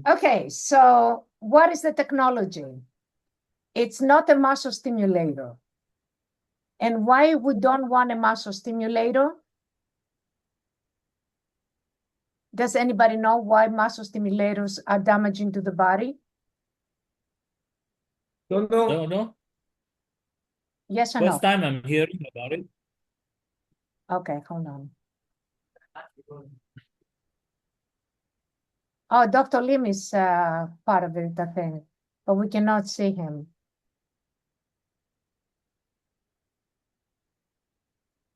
Okay, so what is the technology? It's not a muscle stimulator. And why we don't want a muscle stimulator? Does anybody know why muscle stimulators are damaging to the body? Don't No, no. Yes or First no? time I'm hearing about it. Okay, hold on. Oh, Dr. Lim is part of it, I think, but we cannot see him.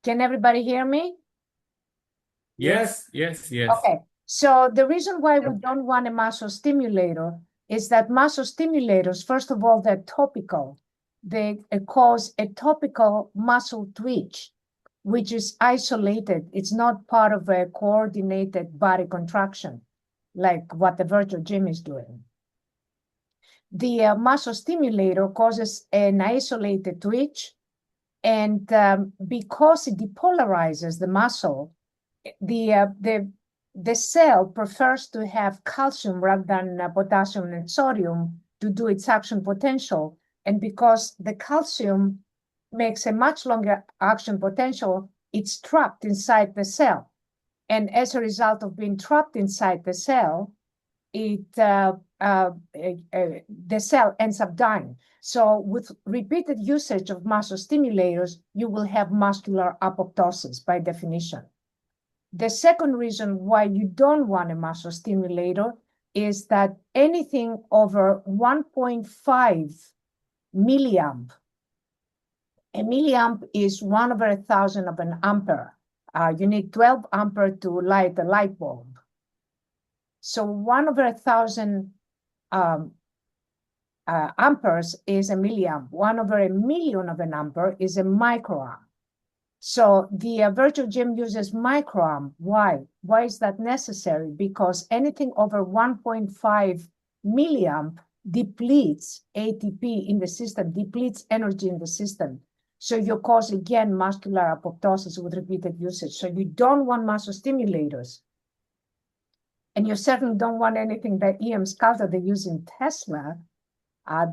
Can everybody hear me? Yes, yes, yes. Okay, so the reason why we don't want a muscle stimulator is that muscle stimulators, first of all, they're topical. They cause a topical muscle twitch, which is isolated. It's not part of a coordinated body contraction, like what the virtual gym is doing. The muscle stimulator causes an isolated twitch, and because it depolarizes the muscle, the cell prefers to have calcium rather than potassium and sodium to do its action potential. And because the calcium makes a much longer action potential, it's trapped inside the cell. And as a result of being trapped inside the cell, the cell ends up dying. So with repeated usage of muscle stimulators, you will have muscular apoptosis by definition. The second reason why you don't want a muscle stimulator is that anything over 1.5 milliamp, a milliamp is 1/1000 of an ampere. You need 12 ampere to light a light bulb. So 1/1000 amperes is a milliamp. 1/1,000,000 of an ampere is a microamp. So the virtual gym uses microamp. Why? Why is that necessary? Because anything over 1.5 milliamp depletes ATP in the system, depletes energy in the system. So you cause, again, muscular apoptosis with repeated usage. So you don't want muscle stimulators. And you certainly don't want anything that EM Scalta they use in Tesla.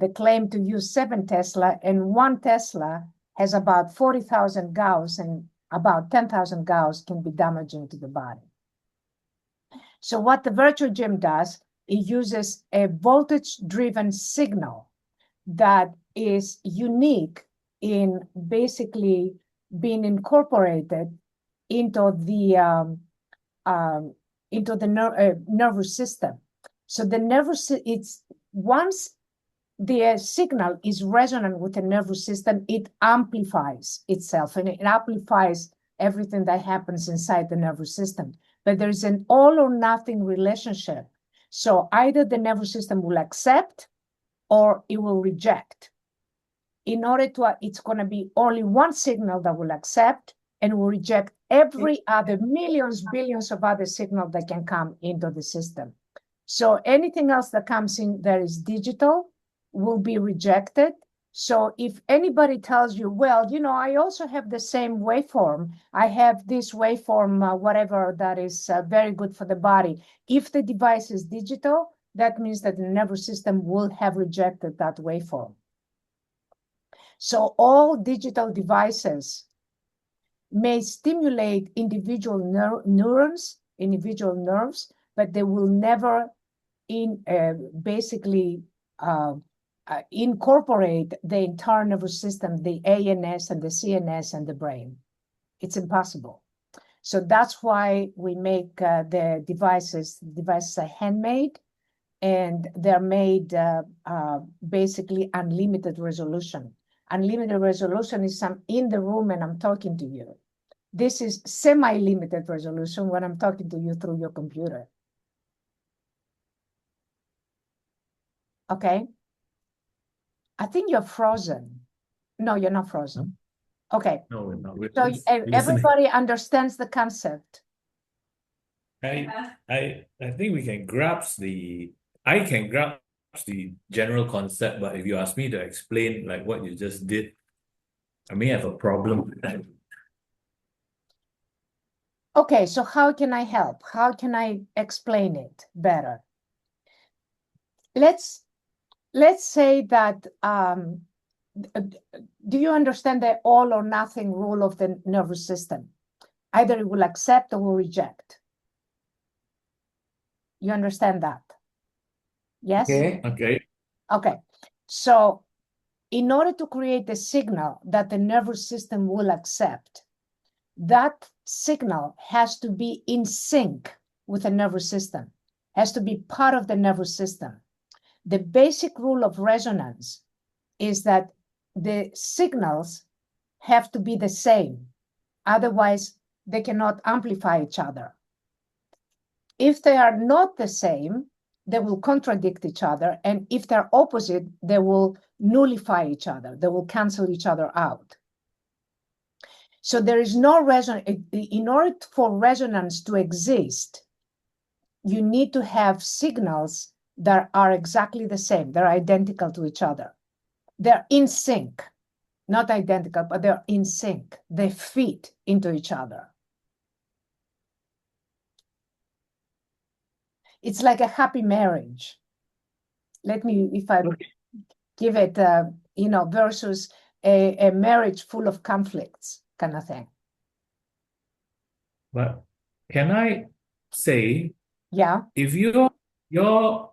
They claim to use 7 Tesla, and 1 Tesla has about 40,000 Gauss, and about 10,000 Gauss can be damaging to the body. So what the virtual gym does, it uses a voltage-driven signal that is unique in basically being incorporated into the nervous system. So the nervous, it's once the signal is resonant with the nervous system, it amplifies itself, and it amplifies everything that happens inside the nervous system. But there's an all or nothing relationship. So either the nervous system will accept or it will reject. In order to, it's going to be only one signal that will accept and will reject every other millions, billions of other signals that can come into the system. So anything else that comes in that is digital will be rejected. So if anybody tells you, well, you know, I also have the same waveform, I have this waveform, whatever, that is very good for the body. If the device is digital, that means that the nervous system will have rejected that waveform. So all digital devices may stimulate individual neurons, individual nerves, but they will never incorporate the entire nervous system, the ANS and the CNS and the brain. It's impossible. So that's why we make the devices. Devices are handmade, and they're made basically unlimited resolution. Unlimited resolution is in the room and I'm talking to you. This is semi-limited resolution when I'm talking to you through your computer. Okay. I think you're frozen. No, you're not frozen. Okay. No, we're not. We're So listening. everybody understands the concept. I think we can grasp I can grasp the general concept, but if you ask me to explain like what you just did, I may have a problem with that. Okay, so how can I help? How can I explain it better? let's say that do you understand the all or nothing rule of the nervous system? Either it will accept or will reject. You understand that? Yes? Okay. Okay. So in order to create a signal that the nervous system will accept, that signal has to be in sync with the nervous system, has to be part of the nervous system. The basic rule of resonance is that the signals have to be the same. Otherwise, they cannot amplify each other. If they are not the same, they will contradict each other. And if they're opposite, they will nullify each other. They will cancel each other out. So there is no resonance. In order for resonance to exist, you need to have signals that are exactly the same. They're identical to each other. They're in sync, not identical, but they're in sync. They fit into each other. It's like a happy marriage. Let me, if I give it, versus a marriage full of conflicts kind of thing. But can I say, Yeah. if the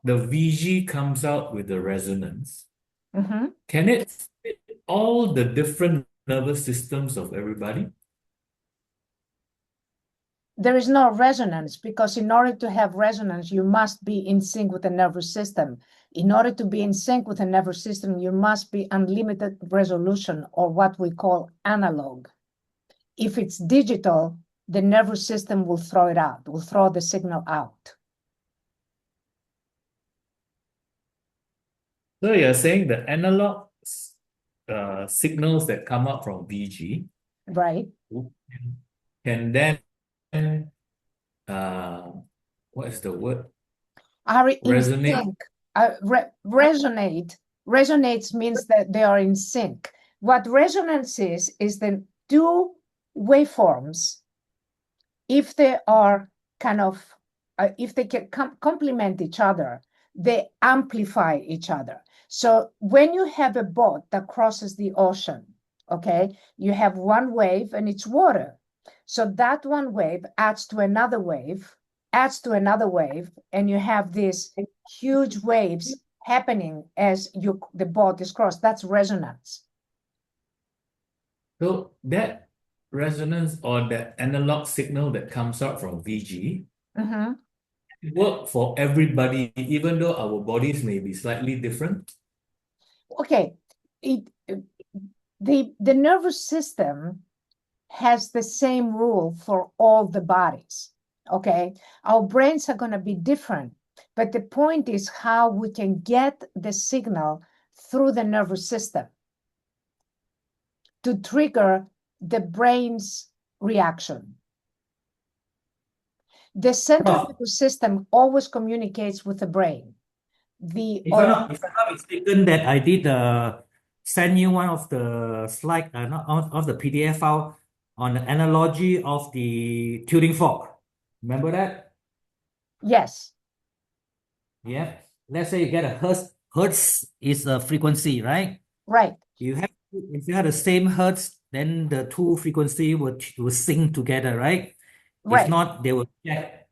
VG comes out with the resonance, can it fit all the different nervous systems of everybody? There is no resonance, because in order to have resonance, you must be in sync with the nervous system. In order to be in sync with the nervous system, you must be unlimited resolution, or what we call analog. If it's digital, the nervous system will throw it out, will throw the signal out. So you're saying the analog signals that come out from VG, right, can then what is the word? Are in Resonate. sync. Resonate. Resonates means that they are in sync. What resonance is the two waveforms, if they are kind of, if they can complement each other, they amplify each other. So when you have a boat that crosses the ocean, okay, you have one wave and it's water. So that one wave adds to another wave, and you have these huge waves happening as the boat is crossed. That's resonance. So that resonance or the analog signal that comes out from VG work for everybody, even though our bodies may be slightly different? Okay, the nervous system has the same rule for all the bodies. Okay, our brains are going to be different, but the point is how we can get the signal through the nervous system to trigger the brain's reaction. The central nervous system always communicates with the brain. If I'm not mistaken, that I did send you one of the slide, not of the PDF file on the analogy of the tuning fork. Remember that? Yes. Yeah. Let's say you get a hertz. Hertz is a frequency, right? Right. If you have the same hertz, then the two frequency will sync together, right? Right. If not, they will check.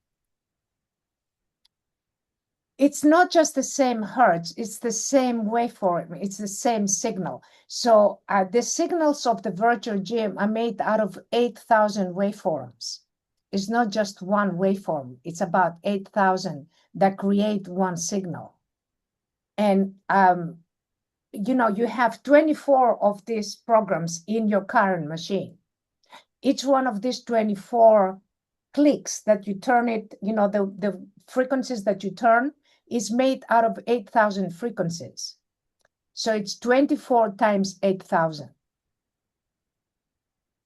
It's not just the same hertz, it's the same waveform, it's the same signal. So the signals of the virtual gym are made out of 8,000 waveforms. It's not just one waveform, it's about 8,000 that create one signal. And, you have 24 of these programs in your current machine. Each one of these 24 clicks that you turn it, the frequencies that you turn is made out of 8,000 frequencies. So it's 24 times 8,000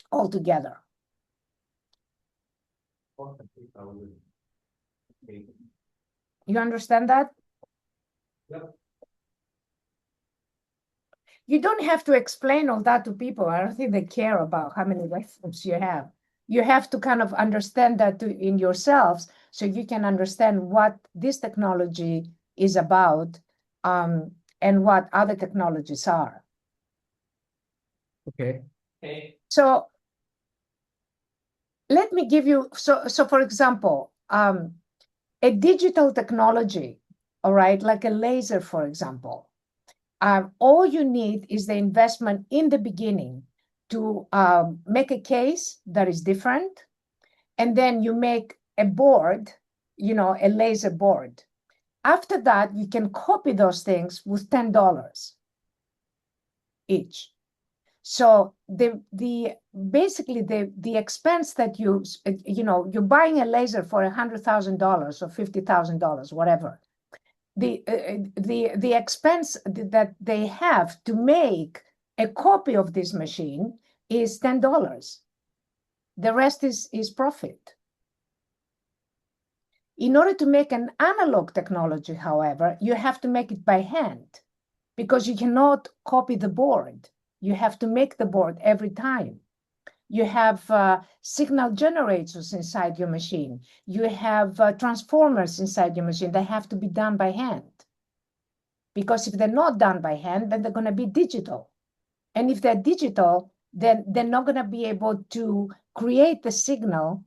altogether. You understand that? Yep. You don't have to explain all that to people. I don't think they care about how many waveforms you have. You have to kind of understand that in yourselves, so you can understand what this technology is about and what other technologies are. Okay. So let me give you, so for example, a digital technology, all right, like a laser, for example, all you need is the investment in the beginning to make a case that is different, and then you make a board, you know, a laser board. After that, you can copy those things with $10 each. So basically the expense that you're buying a laser for $100,000 or $50,000, whatever. The expense that they have to make a copy of this machine is $10. The rest is profit. In order to make an analog technology, however, you have to make it by hand because you cannot copy the board. You have to make the board every time. You have signal generators inside your machine. You have transformers inside your machine. They have to be done by hand. Because if they're not done by hand, then they're going to be digital. And if they're digital, then they're not going to be able to create the signal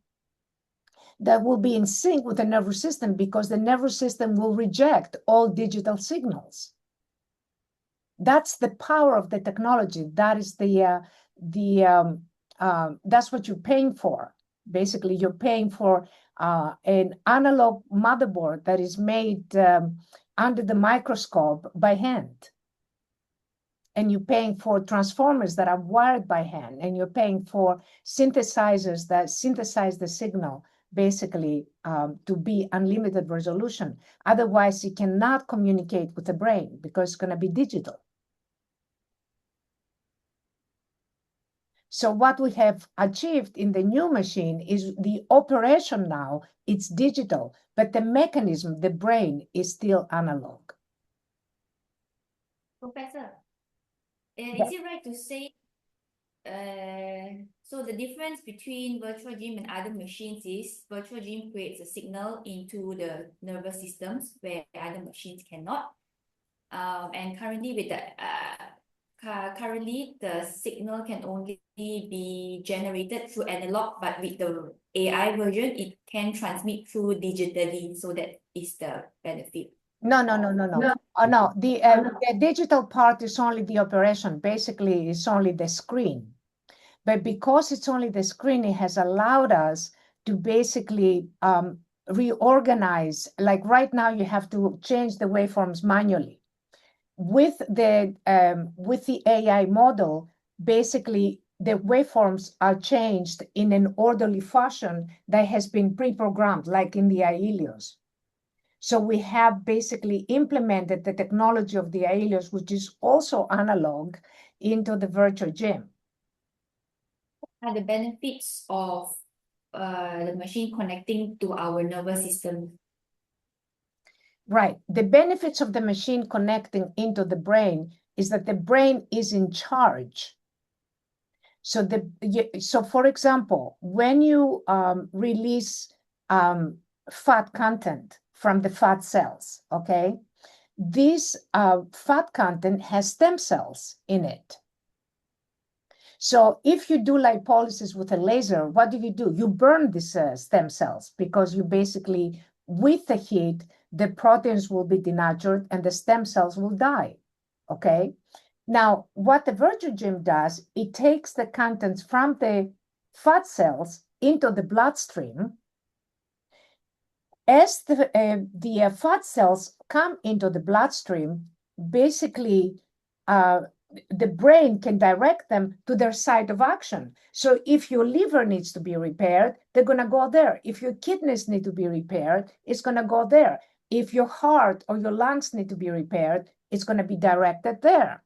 that will be in sync with the nervous system, because the nervous system will reject all digital signals. That's the power of the technology. That is that's what you're paying for. Basically, you're paying for an analog motherboard that is made under the microscope by hand. And you're paying for transformers that are wired by hand. And you're paying for synthesizers that synthesize the signal, basically, to be unlimited resolution. Otherwise, you cannot communicate with the brain because it's going to be digital. So what we have achieved in the new machine is the operation now, it's digital, but the mechanism, the brain, is still analog. Professor, is it right to say, so the difference between virtual gym and other machines is virtual gym creates a signal into the nervous systems where other machines cannot. And currently with the signal can only be generated through analog, but with the AI version, it can transmit through digitally. So that is the benefit. No. No, the digital part is only the operation. Basically, it's only the screen. But because it's only the screen, it has allowed us to basically reorganize. Like right now, you have to change the waveforms manually. With the AI model, basically, the waveforms are changed in an orderly fashion that has been pre-programmed, like in the IELLIOS. So we have basically implemented the technology of the IELLIOS, which is also analog, into the virtual gym. What are the benefits of the machine connecting to our nervous system? Right. The benefits of the machine connecting into the brain is that the brain is in charge. So for example, when you release fat content from the fat cells, okay, this fat content has stem cells in it. So if you do lipolysis with a laser, what do? You burn these stem cells, because you basically, with the heat, the proteins will be denatured and the stem cells will die, okay? Now, what the virtual gym does, it takes the contents from the fat cells into the bloodstream. As the fat cells come into the bloodstream, basically, the brain can direct them to their site of action. So if your liver needs to be repaired, they're going to go there. If your kidneys need to be repaired, it's going to go there. If your heart or your lungs need to be repaired, it's going to be directed there.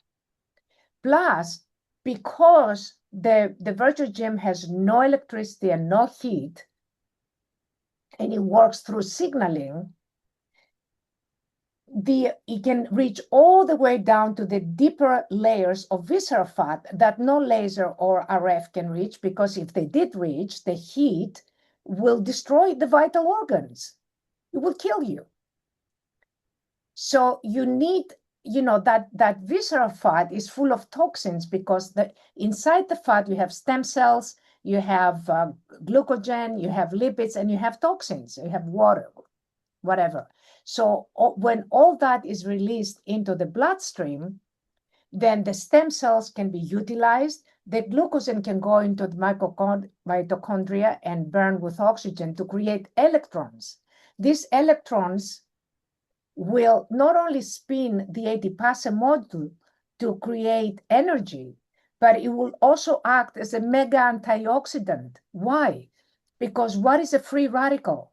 Plus, because the virtual gym has no electricity and no heat, and it works through signaling, it can reach all the way down to the deeper layers of visceral fat that no laser or RF can reach, because if they did reach, the heat will destroy the vital organs. It will kill you. So you need that visceral fat is full of toxins because inside the fat you have stem cells, you have glucogen, you have lipids, and you have toxins, you have water, whatever. So when all that is released into the bloodstream, then the stem cells can be utilized. The glucogen can go into the mitochondria and burn with oxygen to create electrons. These electrons will not only spin the adipase module to create energy, but it will also act as a mega antioxidant. Why? Because what is a free radical?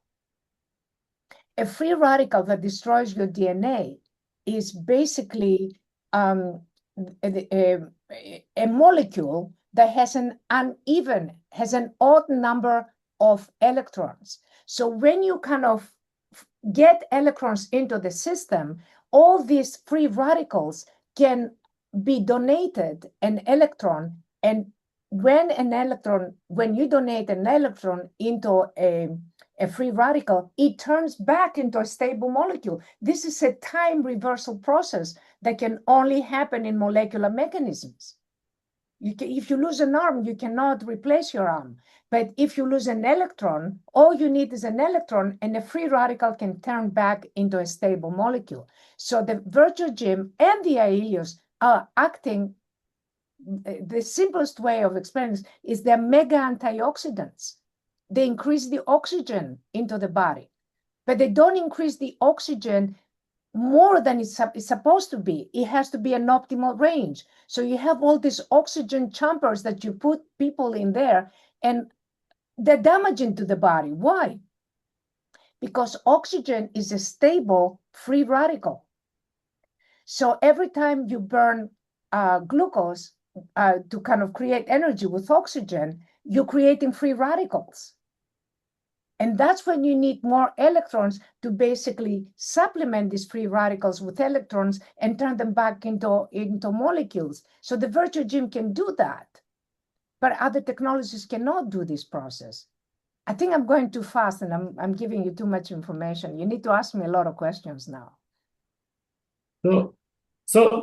A free radical that destroys your DNA is basically a molecule that has an odd number of electrons. So when you kind of get electrons into the system, all these free radicals can be donated an electron, and when you donate an electron into a free radical, it turns back into a stable molecule. This is a time reversal process that can only happen in molecular mechanisms. If you lose an arm, you cannot replace your arm. But if you lose an electron, all you need is an electron, and a free radical can turn back into a stable molecule. So the virtual gym and the IELLIOS are acting, the simplest way of explaining this is they're mega antioxidants. They increase the oxygen into the body, but they don't increase the oxygen more than it's supposed to be. It has to be an optimal range. So you have all these oxygen chumpers that you put people in there, and they're damaging to the body. Why? Because oxygen is a stable free radical. So every time you burn glucose to kind of create energy with oxygen, you're creating free radicals. And that's when you need more electrons to basically supplement these free radicals with electrons and turn them back into molecules. So the virtual gym can do that, but other technologies cannot do this process. I think I'm going too fast and I'm giving you too much information. You need to ask me a lot of questions now. So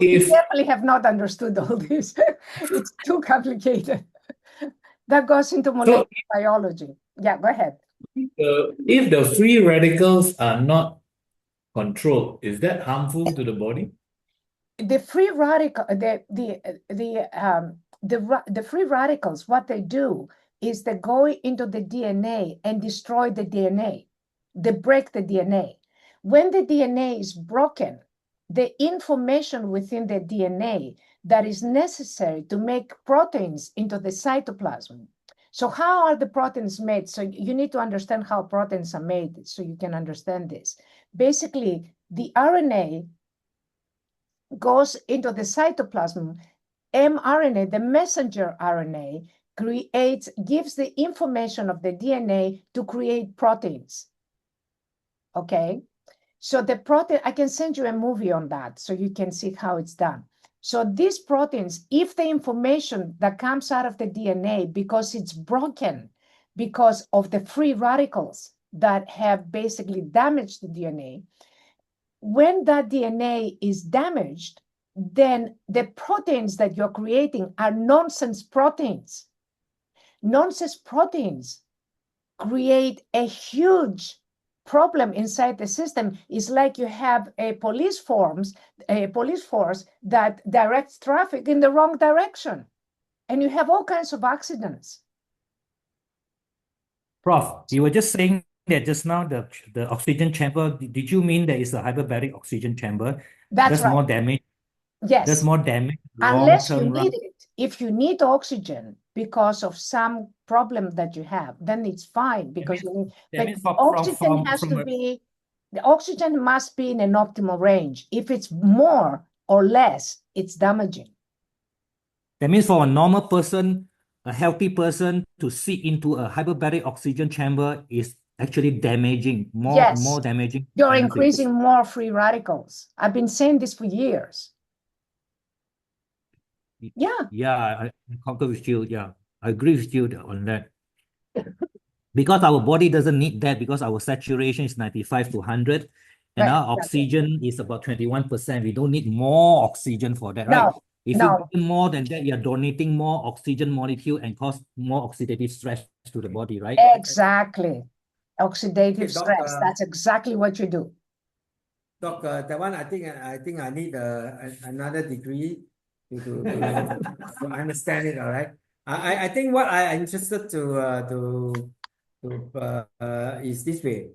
You if definitely have not understood all this. It's too complicated. That goes into molecular biology. Yeah, go ahead. if the free radicals are not controlled, is that harmful to the body? The free radical, the free radicals, what they do is they go into the DNA and destroy the DNA. They break the DNA. When the DNA is broken, the information within the DNA that is necessary to make proteins into the cytoplasm. So how are the proteins made? So you need to understand how proteins are made so you can understand this. Basically, the RNA goes into the cytoplasm. mRNA, the messenger RNA, gives the information of the DNA to create proteins. Okay? So the protein, I can send you a movie on that so you can see how it's done. So these proteins, if the information that comes out of the DNA, because it's broken, because of the free radicals that have basically damaged the DNA, when that DNA is damaged, then the proteins that you're creating are nonsense proteins. Nonsense proteins create a huge problem inside the system. It's like you have a police force that directs traffic in the wrong direction, and you have all kinds of accidents. Prof, you were just saying that just now the oxygen chamber, did you mean there is a hyperbaric oxygen chamber? That's right. More damage. Yes. There's more damage. Unless you need it. If you need oxygen because of some problem that you have, then it's fine because the oxygen must be in an optimal range. If it's more or less, it's damaging. That means for a normal person, a healthy person, to sit into a hyperbaric oxygen chamber is actually damaging, more damaging. You're increasing more free radicals. I've been saying this for years. Yeah, I concur with you. Yeah, I agree with you on that. Because our body doesn't need that, because our saturation is 95 to 100. And Right, our exactly. oxygen is about 21%. We don't need more oxygen for that, right? No, If no. you do more than that, you're donating more oxygen molecule and cause more oxidative stress to the body, right? Exactly. Oxidative Okay, Doc, stress. That's exactly what you do. Doc, that one I think I need another degree to understand it. All right. I think what I'm interested to is this way.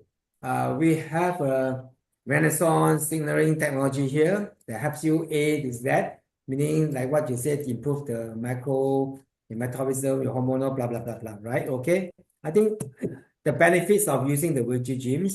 We have a Renaissance signaling technology here that helps you aid is that, meaning like what you said, improve the metabolism, your hormonal, blah, blah, blah, blah, right? Okay. I think the benefits of using the virtual gym.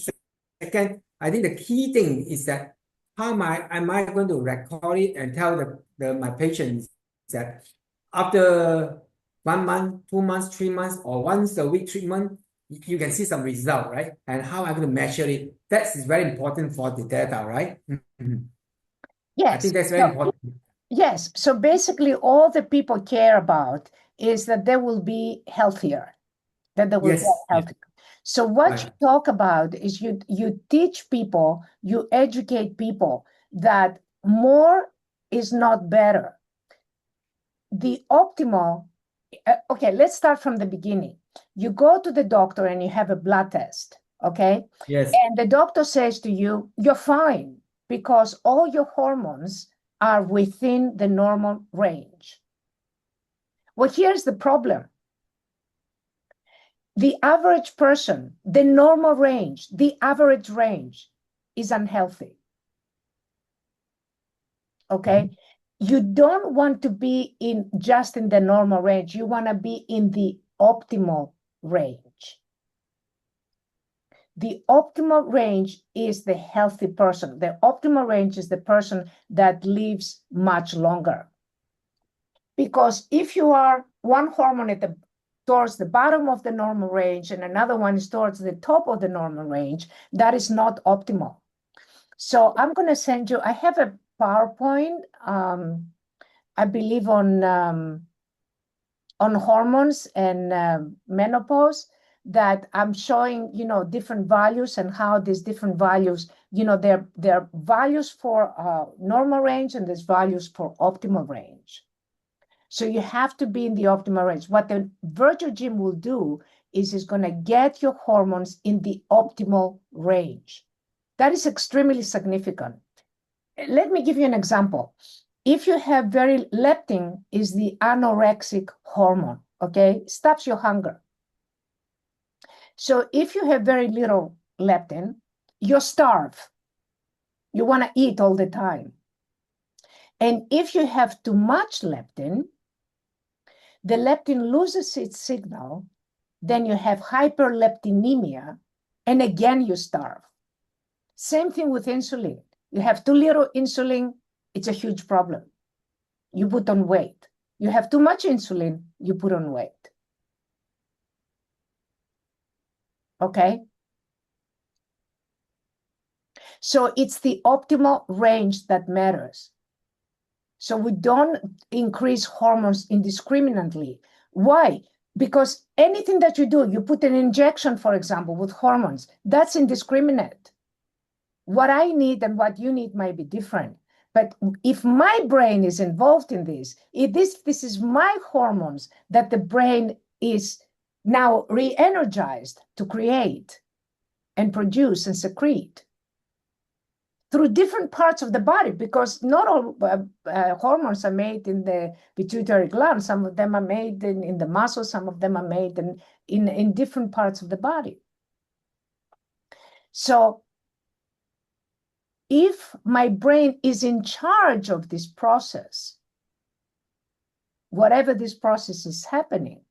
Second, I think the key thing is that how am I going to record it and tell my patients that after 1 month, 2 months, 3 months, or once a week treatment, you can see some result, right? And how I'm going to measure it. That is very important for the data, right? Yes. I think that's very important. Yes. So basically, all the people care about is that they will be healthier, that they will Yes. get healthier. So what Right. you talk about is you teach people, you educate people that more is not better. The optimal, okay, let's start from the beginning. You go to the doctor and you have a blood test, okay? Yes. And the doctor says to you, you're fine because all your hormones are within the normal range. Well, here's the problem. The average person, the normal range, the average range is unhealthy. Okay? You don't want to be just in the normal range. You want to be in the optimal range. The optimal range is the healthy person. The optimal range is the person that lives much longer. Because if you are one hormone towards the bottom of the normal range and another one is towards the top of the normal range, that is not optimal. So I'm going to send you, I have a PowerPoint, I believe on hormones and menopause, that I'm showing, different values and how these different values, there are values for normal range and there's values for optimal range. So you have to be in the optimal range. What the virtual gym will do is it's going to get your hormones in the optimal range. That is extremely significant. Let me give you an example. If you have leptin is the anorexic hormone, okay? Stops your hunger. So if you have very little leptin, you're starved. You want to eat all the time. And if you have too much leptin, the leptin loses its signal, then you have hyperleptinemia, and again you starve. Same thing with insulin. You have too little insulin, it's a huge problem. You put on weight. You have too much insulin, you put on weight. Okay? So it's the optimal range that matters. So we don't increase hormones indiscriminately. Why? Because anything that you do, you put an injection, for example, with hormones, that's indiscriminate. What I need and what you need might be different. But if my brain is involved in this, this is my hormones that the brain is now re-energized to create and produce and secrete through different parts of the body, because not all hormones are made in the pituitary gland. Some of them are made in the muscles, some of them are made in different parts of the body. So if my brain is in charge of this process, whatever this process is happening,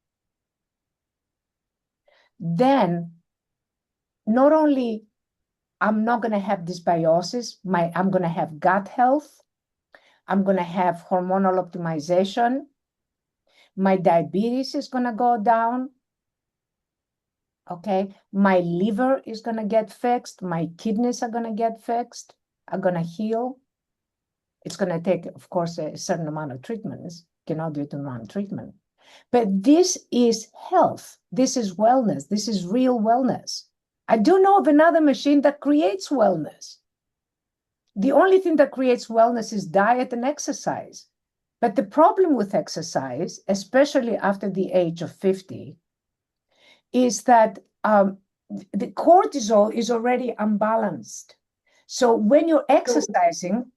then not only I'm not going to have dysbiosis, I'm going to have gut health, I'm going to have hormonal optimization, my diabetes is going to go down, okay? My liver is going to get fixed, my kidneys are going to get fixed, are going to heal. It's going to take, of course, a certain amount of treatments. Cannot do it in one treatment. But this is health. This is wellness. This is real wellness. I do know of another machine that creates wellness. The only thing that creates wellness is diet and exercise. But the problem with exercise, especially after the age of 50, is that the cortisol is already unbalanced. So when you're exercising,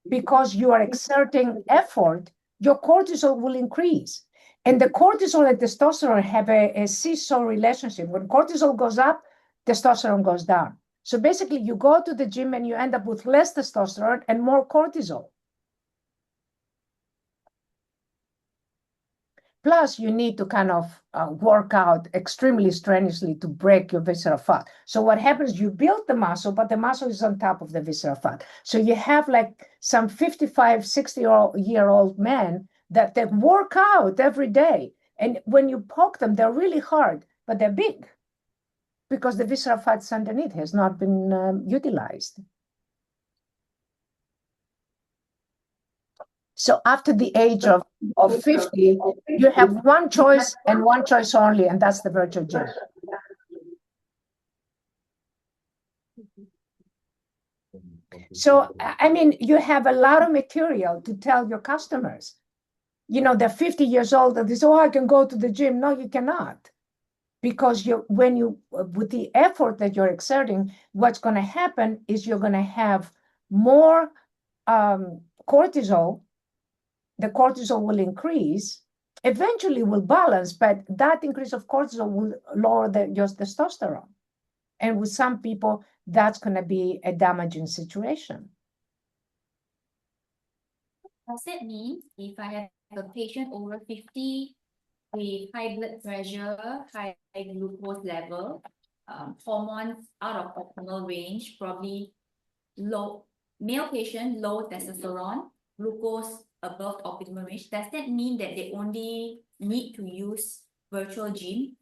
because you are exerting effort, your cortisol will increase. And the cortisol and testosterone have a seesaw relationship. When cortisol goes up, testosterone goes down. So basically, you go to the gym and you end up with less testosterone and more cortisol. Plus, you need to kind of work out extremely strenuously to break your visceral fat. So what happens, you build the muscle, but the muscle is on top of the visceral fat. So you have like some 55, 60-year-old men that work out every day. And when you poke them, they're really hard, but they're big because the visceral fat underneath has not been utilized. So after the age of 50, you have one choice and one choice only, and that's the virtual gym. So, I mean, you have a lot of material to tell your customers. You know, they're 50 years old, and they say, oh, I can go to the gym. No, you cannot. Because with the effort that you're exerting, what's going to happen is you're going to have more cortisol. The cortisol will increase, eventually will balance, but that increase of cortisol will lower your testosterone. And with some people, that's going to be a damaging situation. Does that mean if I have a patient over 50 with high blood pressure, high glucose level, hormones out of optimal range, probably low, male patient, low testosterone, glucose above optimal range, does that mean that they only need to use virtual gym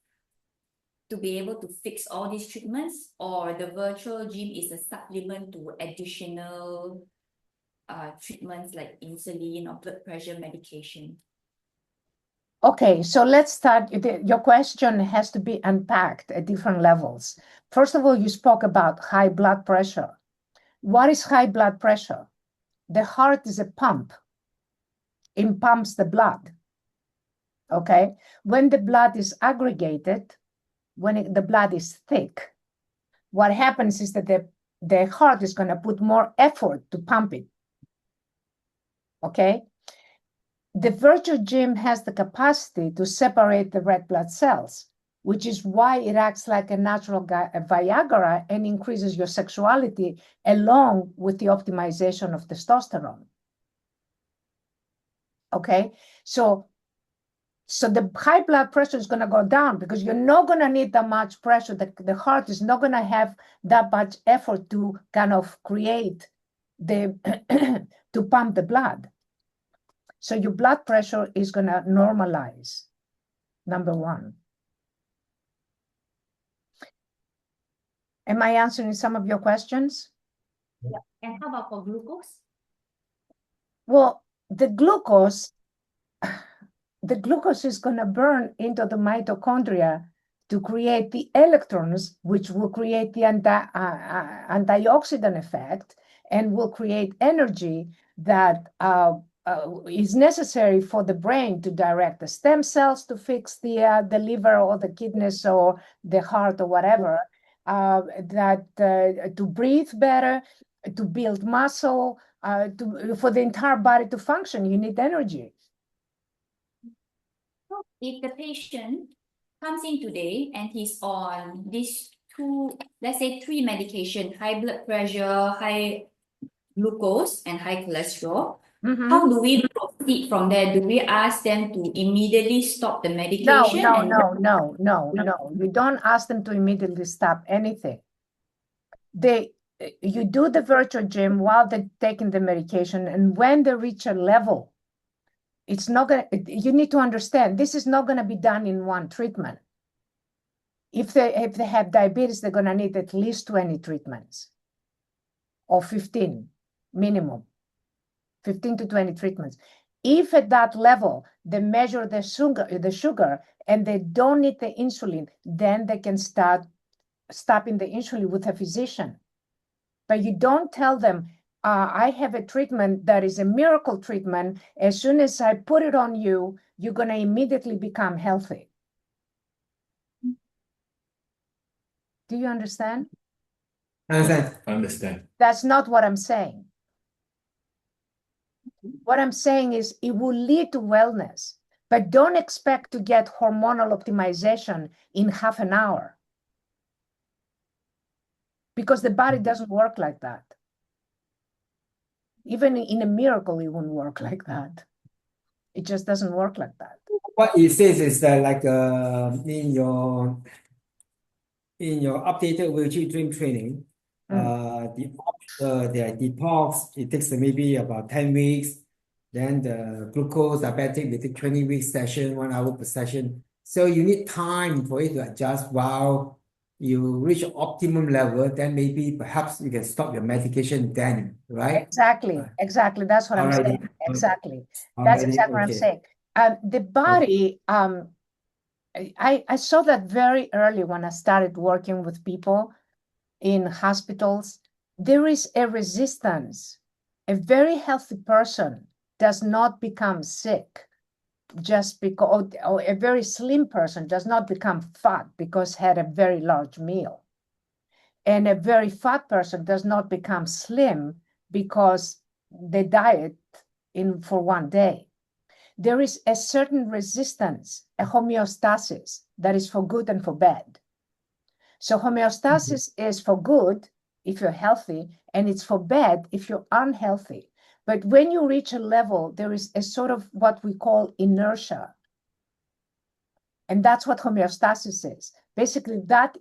to be able to fix all these treatments, or the virtual gym is a supplement to additional treatments like insulin or blood pressure medication? Okay, so let's start. Your question has to be unpacked at different levels. First of all, you spoke about high blood pressure. What is high blood pressure? The heart is a pump. It pumps the blood. Okay, when the blood is aggregated, when the blood is thick, what happens is that the heart is going to put more effort to pump it. Okay, the virtual gym has the capacity to separate the red blood cells, which is why it acts like a natural Viagra and increases your sexuality along with the optimization of testosterone. Okay, so the high blood pressure is going to go down because you're not going to need that much pressure. The heart is not going to have that much effort to kind of create to pump the blood. So your blood pressure is going to normalize, number one. Am I answering some of your questions? Yeah. And how about for glucose? Well, the glucose is going to burn into the mitochondria to create the electrons, which will create the antioxidant effect and will create energy that is necessary for the brain to direct the stem cells to fix the liver or the kidneys or the heart or whatever, to breathe better, to build muscle, for the entire body to function. You need energy. If the patient comes in today and he's on these two, let's say 3 medication, high blood pressure, high glucose, and high cholesterol, how do we proceed from there? Do we ask them to immediately stop the medication? No. You don't ask them to immediately stop anything. You do the virtual gym while they're taking the medication, and when they reach a level, it's not going to, you need to understand, this is not going to be done in one treatment. If they have diabetes, they're going to need at least 20 treatments or 15 minimum, 15 to 20 treatments. If at that level, they measure the sugar and they don't need the insulin, then they can start stopping the insulin with a physician. But you don't tell them, I have a treatment that is a miracle treatment. As soon as I put it on you, you're going to immediately become healthy. Do you understand? Understand? Understand. That's not what I'm saying. What I'm saying is it will lead to wellness, but don't expect to get hormonal optimization in half an hour, because the body doesn't work like that. Even in a miracle, it won't work like that. It just doesn't work like that. What it says is that like in your updated Virtue Dream training, the detox, it takes maybe about 10 weeks. Then the glucose diabetic, they take 20 weeks session, 1 hour per session. So you need time for it to adjust while you reach optimum level, then maybe perhaps you can stop your medication then, right? Exactly. That's what I'm Alrighty. saying. Exactly. That's Alrighty, exactly what I'm okay. saying. The body, I saw that very early when I started working with people in hospitals. There is a resistance. A very healthy person does not become sick just because, or a very slim person does not become fat because had a very large meal. And a very fat person does not become slim because they diet for one day. There is a certain resistance, a homeostasis that is for good and for bad. So homeostasis is for good if you're healthy, and it's for bad if you're unhealthy. But when you reach a level, there is a sort of what we call inertia. And that's what homeostasis is. Basically, that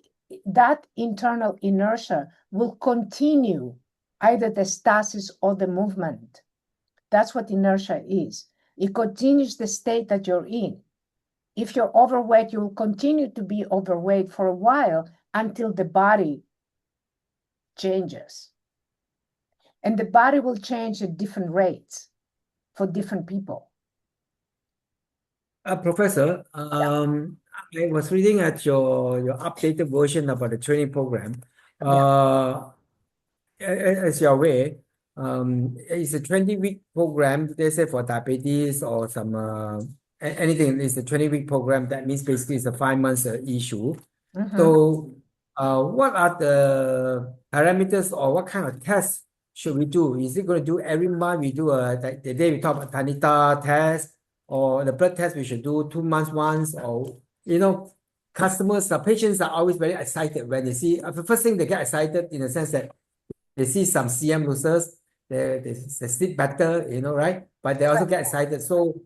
internal inertia will continue either the stasis or the movement. That's what inertia is. It continues the state that you're in. If you're overweight, you will continue to be overweight for a while until the body changes. And the body will change at different rates for different people. Professor, I was reading at your updated version about the training program. As you're aware, it's a 20-week program. They say for diabetes or some anything. It's a 20-week program. That means basically it's a 5 months issue. So, what are the parameters or what kind of tests should we do? Is it going to do every month? We do like the day we talk about Tanita test, or the blood test we should do 2 months once, or customers, the patients are always very excited when they see. The first thing they get excited in the sense that they see some CM losers, they sleep better, right? But they also get excited. So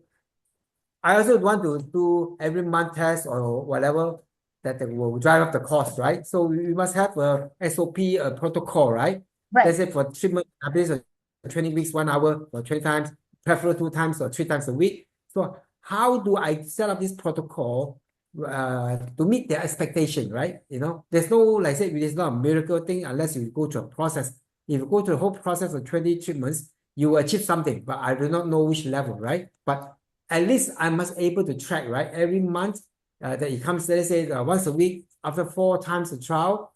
I also want to do every month test or whatever that will drive up the cost, right? So we must have a SOP, a protocol, right? Let's say for treatment, diabetes, 20 weeks, 1 hour, or 20 times, preferably 2 times or 3 times a week. So how do I set up this protocol to meet their expectation, right? There's no, like I said, there's not a miracle thing unless you go through a process. If you go through the whole process of 20 treatments, you will achieve something, but I do not know which level, right? But at least I must able to track, right? Every month that it comes, let's say once a week, after 4 times the trial,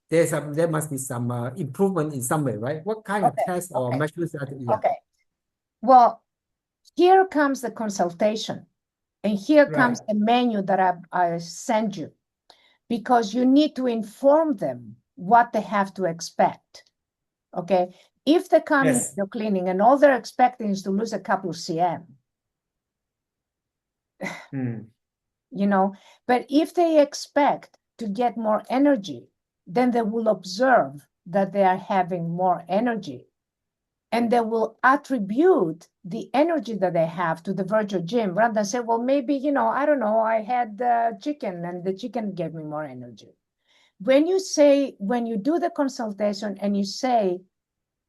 there must be some improvement in some way, right? What kind of tests or measures are there? Okay. Well, here comes the consultation, and here comes the menu that I send you, because you need to inform them what they have to expect. Okay. If they come into your clinic and all they're expecting is to lose a couple of CM, but if they expect to get more energy, then they will observe that they are having more energy, and they will attribute the energy that they have to the virtual gym rather than say, well, maybe, I don't know, I had chicken and the chicken gave me more energy. When you do the consultation and you say,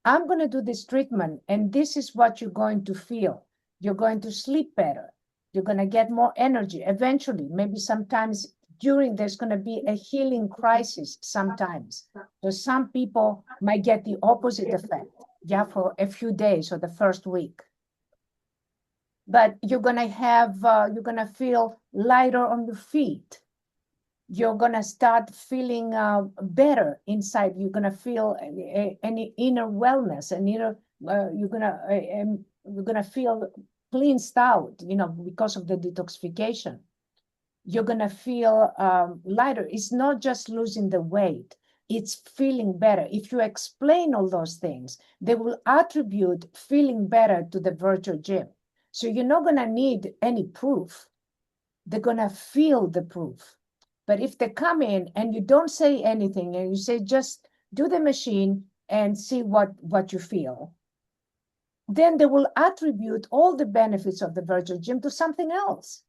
I'm going to do this treatment and this is what you're going to feel. You're going to sleep better. You're going to get more energy eventually. Maybe sometimes there's going to be a healing crisis sometimes. So some people might get the opposite effect, for a few days or the first week. But you're going to feel lighter on your feet. You're gonna start feeling better inside. You're gonna feel an inner wellness, an inner. You're gonna feel cleansed out, because of the detoxification. You're gonna feel lighter. It's not just losing the weight; it's feeling better. If you explain all those things, they will attribute feeling better to the virtual gym. So you're not gonna need any proof. They're gonna feel the proof. But if they come in and you don't say anything and you say, just do the machine and see what you feel, then they will attribute all the benefits of the virtual gym to something else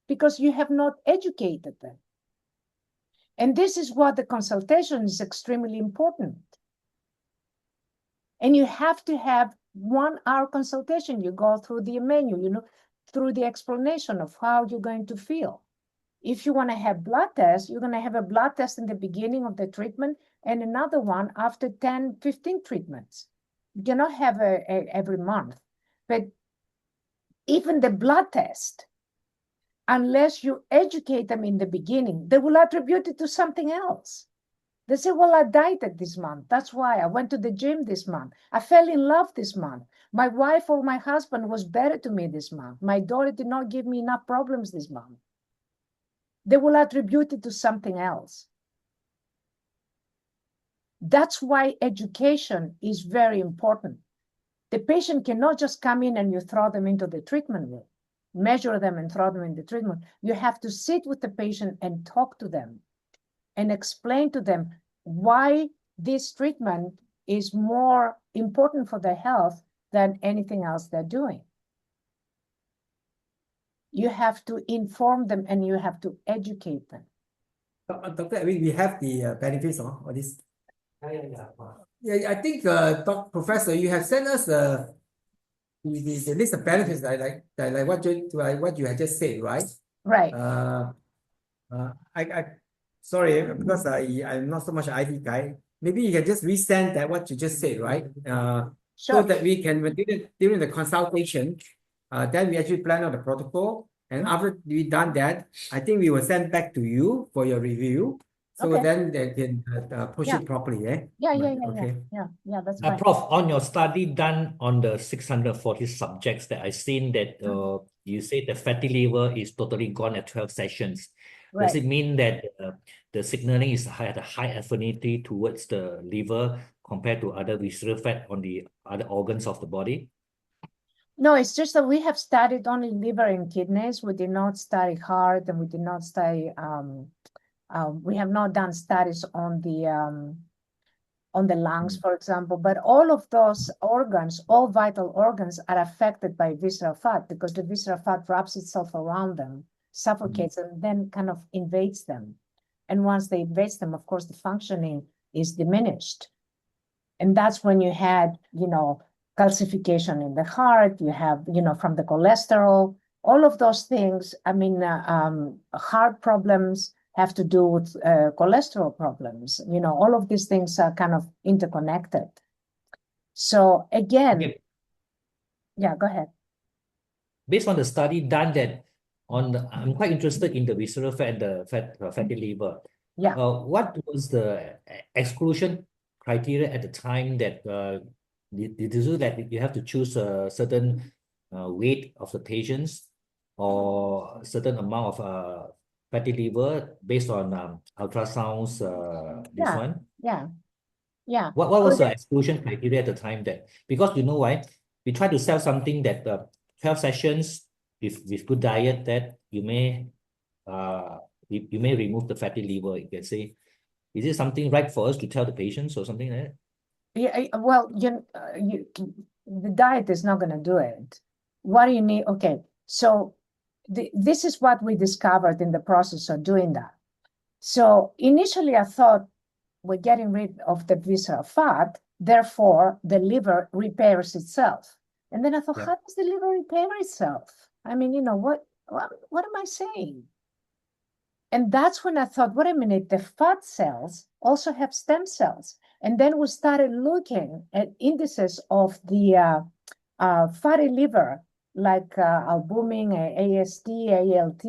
because you have not educated them. And this is what the consultation is extremely important. And you have to have 1 hour consultation. You go through the menu, through the explanation of how you're going to feel. If you want to have blood tests, you're going to have a blood test in the beginning of the treatment and another one after 10, 15 treatments. You cannot have every month. But even the blood test, unless you educate them in the beginning, they will attribute it to something else. They say, well, I dieted this month. That's why I went to the gym this month. I fell in love this month. My wife or my husband was better to me this month. My daughter did not give me enough problems this month. They will attribute it to something else. That's why education is very important. The patient cannot just come in and you throw them into the treatment room, measure them and throw them in the treatment. You have to sit with the patient and talk to them and explain to them why this treatment is more important for their health than anything else they're doing. You have to inform them and you have to educate them. Dr. Edwin, we have the benefits of this. Yeah, I think, Professor, you have sent us the list of benefits like what you had just said, right? Right. I sorry because I'm not so much an IT guy. Maybe you can just resend that what you just said, right? So that we can during the consultation, then we actually plan out the protocol. And after we done that, I think we will send back to you for your review. So then they can push it properly, eh? Yeah, that's fine. Prof, on your study done on the 640 subjects that I seen that you say the fatty liver is totally gone at 12 sessions. Right. Does it mean that the signaling is at a high affinity towards the liver compared to other visceral fat on the other organs of the body? No, it's just that we have studied only liver and kidneys. We did not study heart, and we did not study. We have not done studies on the lungs, for example. But all of those organs, all vital organs, are affected by visceral fat because the visceral fat wraps itself around them, suffocates them, then kind of invades them. And once they invade them, of course, the functioning is diminished. And that's when you had, calcification in the heart, you have, from the cholesterol, all of those things. I mean, heart problems have to do with cholesterol problems. All of these things are kind of interconnected. So again, yeah, go ahead. Based on the study done that I'm quite interested in the visceral fat and the fatty liver. Yeah. What was the exclusion criteria at the time that did you that you have to choose a certain weight of the patients or a certain amount of fatty liver based on ultrasounds? This one. Yeah. What was the exclusion criteria at the time that, because you know why we try to sell something that 12 sessions with good diet that you may remove the fatty liver. You can say, is it something right for us to tell the patients or something like that? Yeah, well, the diet is not going to do it. What do you need? Okay, so this is what we discovered in the process of doing that. So initially I thought we're getting rid of the visceral fat, therefore the liver repairs itself. And then I thought, how does the liver repair itself? I mean, what am I saying? And that's when I thought, wait a minute, the fat cells also have stem cells. And then we started looking at indices of the fatty liver like albumin, AST, ALT,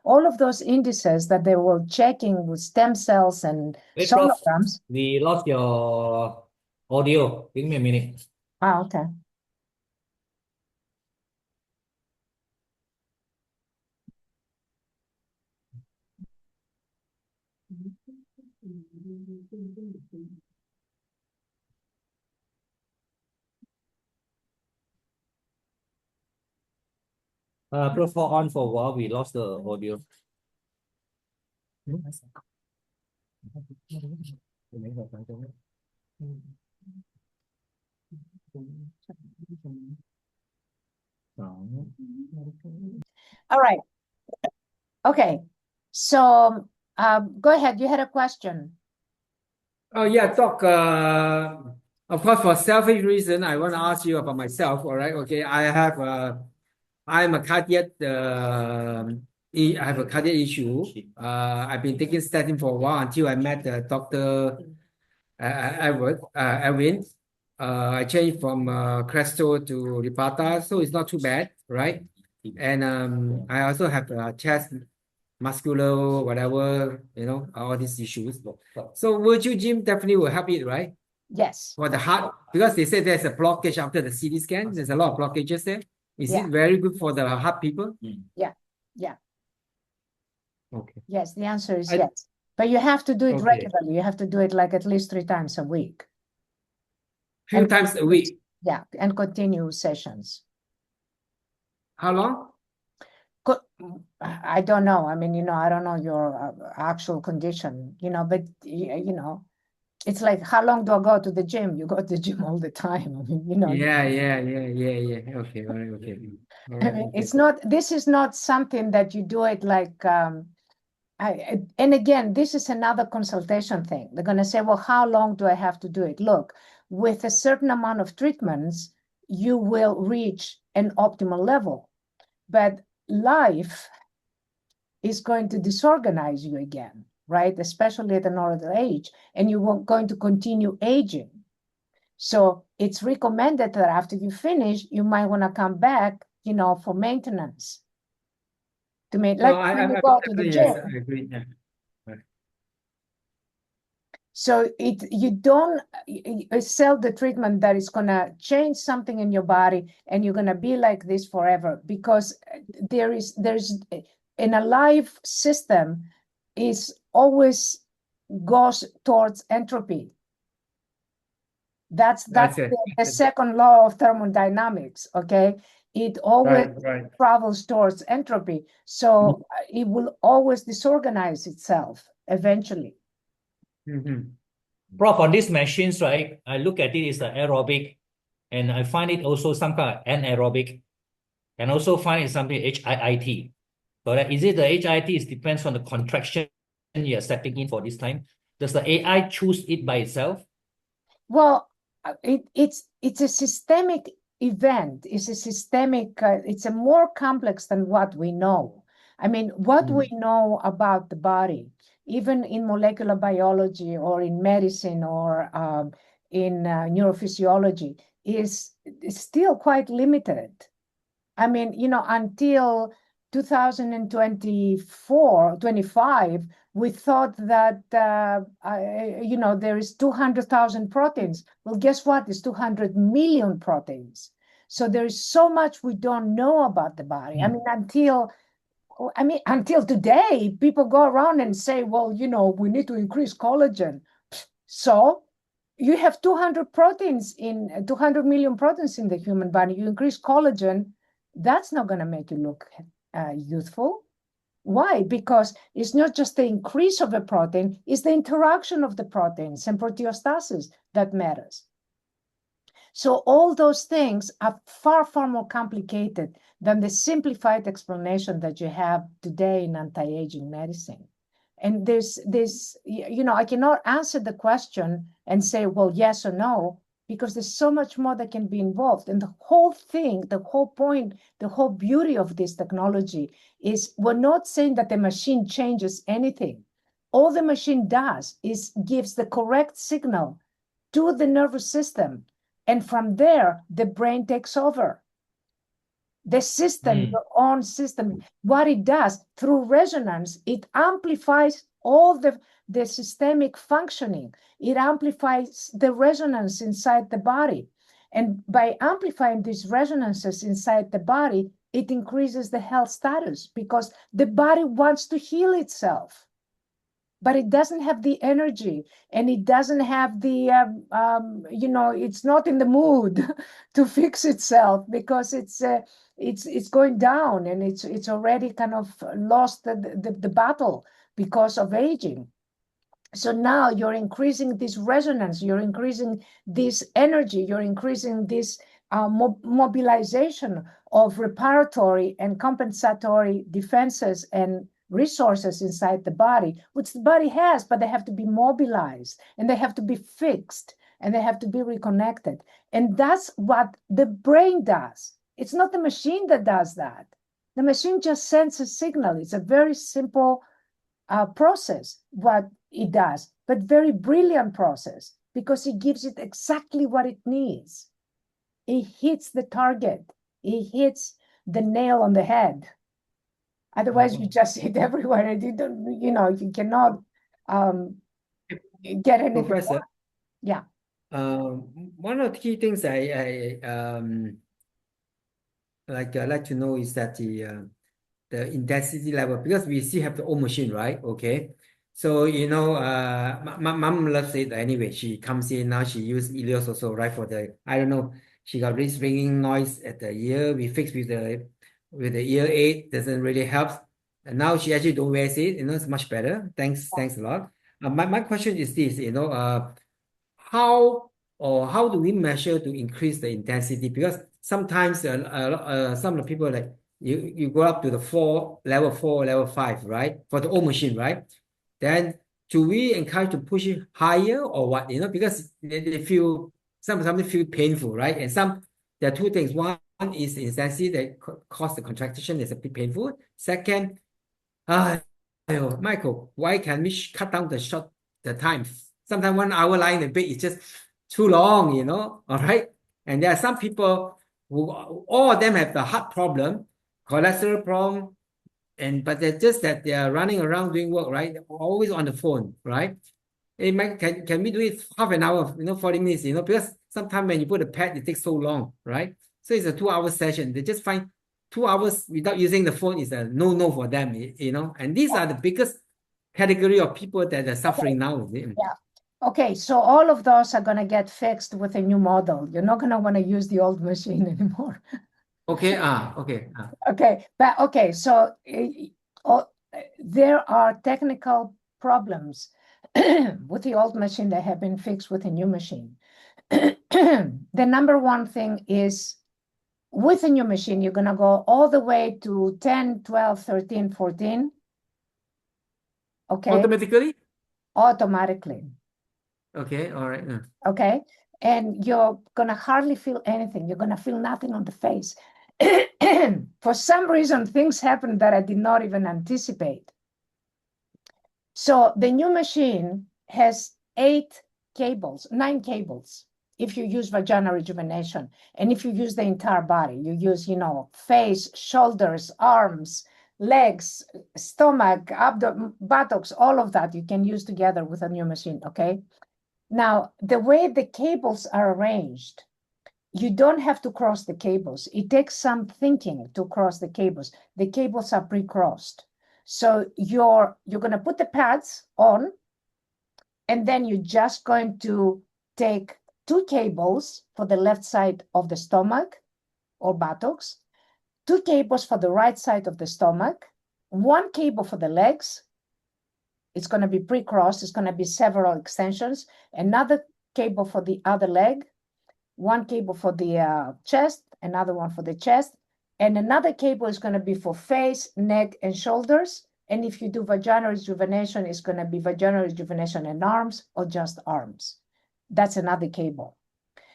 all of those indices that they were checking with stem cells and Wait, Prof, sonograms. we lost your audio. Give me a minute. Ah, okay. Prof, for on for a while, we lost the audio. All right. Okay. So go ahead. You had a question. Oh yeah, Doc. Of course, for selfish reason, I want to ask you about myself. All right, okay. I'm a cardiac. I have a cardiac issue. I've been taking statin for a while until I met Doctor Edwin. I changed from Cresto to Ripata, so it's not too bad, right? And I also have chest muscular, whatever, all these issues. So virtual gym definitely will help it, right? Yes. For the heart, because they say there's a blockage after the CT scan. There's a lot of blockages there. Is Yeah. it very good for the heart people? Yeah. Yeah. Okay. Yes. The answer is yes. But you have to do it Okay. regularly. You have to do it like at least 3 times a week. Few And times a week. Yeah. And continue sessions. How long? I don't know. I mean, I don't know your actual condition, but, it's like, how long do I go to the gym? You go to the gym all the time. I mean, Yeah. Okay. All right. Okay. All I right. mean, Okay. this is not something that you do it like, and again, this is another consultation thing. They're going to say, well, how long do I have to do it? Look, with a certain amount of treatments, you will reach an optimal level. But life is going to disorganize you again, right? Especially at an older age, and you are going to continue aging. So it's recommended that after you finish, you might want to come back, for maintenance. To make like when you go to the gym. Yes, I agree. Yeah. So you don't sell the treatment that is gonna change something in your body and you're gonna be like this forever, because there's in a life system is always goes towards entropy. That's the second law of thermodynamics. Okay, it always travels towards entropy, so it will always disorganize itself eventually. Prof, on these machines, right, I look at it as the aerobic, and I find it also some kind of anaerobic, and also find it something HIIT. So that is it the HIIT is depends on the contraction you're setting in for this time. Does the AI choose it by itself? Well, it's a systemic event. It's a systemic. It's a more complex than what we know. I mean, what we know about the body, even in molecular biology or in medicine or in neurophysiology, is still quite limited. I mean, until 2025, we thought that, there is 200,000 proteins. Well, guess what? It's 200 million proteins. So there is so much we don't know about the body. I mean, until today, people go around and say, well, we need to increase collagen. So you have 200 million proteins in the human body. You increase collagen, that's not going to make you look youthful. Why? Because it's not just the increase of a protein, it's the interaction of the proteins and proteostasis that matters. So all those things are far, far more complicated than the simplified explanation that you have today in anti-aging medicine. And there's I cannot answer the question and say, well, yes or no, because there's so much more that can be involved. And the whole thing, the whole point, the whole beauty of this technology is we're not saying that the machine changes anything. All the machine does is gives the correct signal to the nervous system. And from there, the brain takes over. The system, your own system, what it does through resonance, it amplifies all the systemic functioning. It amplifies the resonance inside the body. And by amplifying these resonances inside the body, it increases the health status because the body wants to heal itself, but it doesn't have the energy, and it doesn't have the, it's not in the mood to fix itself because it's going down, and it's already kind of lost the battle because of aging. So now you're increasing this resonance, you're increasing this energy, you're increasing this mobilization of reparatory and compensatory defenses and resources inside the body, which the body has, but they have to be mobilized, and they have to be fixed, and they have to be reconnected. And that's what the brain does. It's not the machine that does that. The machine just sends a signal. It's a very simple process, what it does, but very brilliant process, because it gives it exactly what it needs. It hits the target. It hits the nail on the head. Otherwise, you just hit everywhere, and you don't, you cannot get anything. Professor, Yeah. one of the key things I like to know is that the intensity level, because we still have the old machine, right? Okay. So, my mom loves it anyway. She comes in now, she uses IELLIOS also, right? For the, I don't know, she got this ringing noise at the ear. We fixed with the ear aid, doesn't really help. And now she actually don't wear it, it's much better. Thanks a lot. My question is this, how do we measure to increase the intensity? Because sometimes some of the people, like you go up to the level 4, level 5, right? For the old machine, right? Then do we encourage to push it higher or what? Because they feel sometimes feel painful, right? And there are two things. One is intensity that cause the contraction is a bit painful. Second, Michael, why can we cut down the time? Sometimes 1 hour lying in bed is just too long, all right? And there are some people who, all of them have the heart problem, cholesterol problem, but they're just that they are running around doing work, right? Always on the phone, right? Hey, Mike, can we do it half an hour, 40 minutes, because sometimes when you put a pad, it takes so long, right? So it's a 2-hour session. They just find 2 hours without using the phone is a no for them, and these are the biggest category of people that are suffering now. Yeah. Okay, so all of those are going to get fixed with a new model. You're not going to want to use the old machine anymore. Okay. Okay, so there are technical problems with the old machine that have been fixed with a new machine. The number one thing is, with a new machine, you're going to go all the way to 10, 12, 13, 14. Okay. Automatically. Okay, all right. Okay. And you're going to hardly feel anything. You're going to feel nothing on the face. For some reason, things happen that I did not even anticipate. So the new machine has 9 cables. If you use vaginal rejuvenation, and if you use the entire body, you use, face, shoulders, arms, legs, stomach, abdomen, buttocks, all of that you can use together with a new machine, okay? Now, the way the cables are arranged, you don't have to cross the cables. It takes some thinking to cross the cables. The cables are pre-crossed. So you're going to put the pads on, and then you're just going to take 2 cables for the left side of the stomach or buttocks, 2 cables for the right side of the stomach, 1 cable for the legs. It's going to be pre-crossed. It's going to be several extensions. Another cable for the other leg, 1 cable for the chest, another one for the chest, and another cable is going to be for face, neck, and shoulders. And if you do vaginal rejuvenation, it's going to be vaginal rejuvenation and arms, or just arms. That's another cable.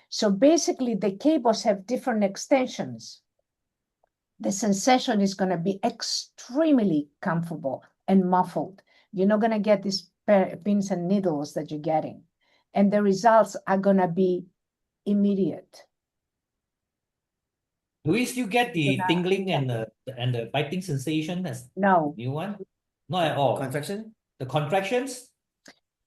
So basically, the cables have different extensions. The sensation is going to be extremely comfortable and muffled. You're not going to get these pins and needles that you're getting. And the results are going to be immediate. Do we still get the now- tingling and the biting sensation as No, new one? Not at all. Contraction? The contractions?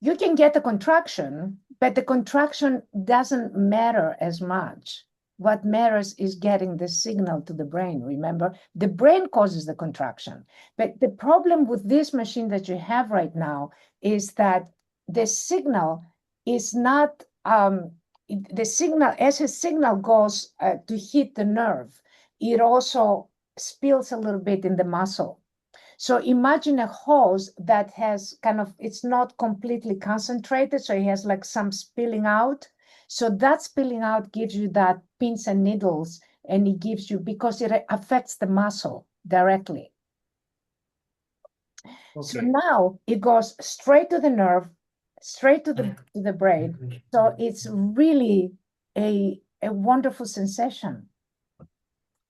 you can get a contraction, but the contraction doesn't matter as much. What matters is getting the signal to the brain. Remember, the brain causes the contraction. But the problem with this machine that you have right now is that the signal is not, the signal, as a signal goes to hit the nerve, it also spills a little bit in the muscle. So imagine a hose that has kind of, it's not completely concentrated, so it has like some spilling out. So that spilling out gives you that pins and needles, and it gives you, because it affects the muscle directly. So Okay. now it goes straight to the nerve, straight to the brain. So it's really a wonderful sensation.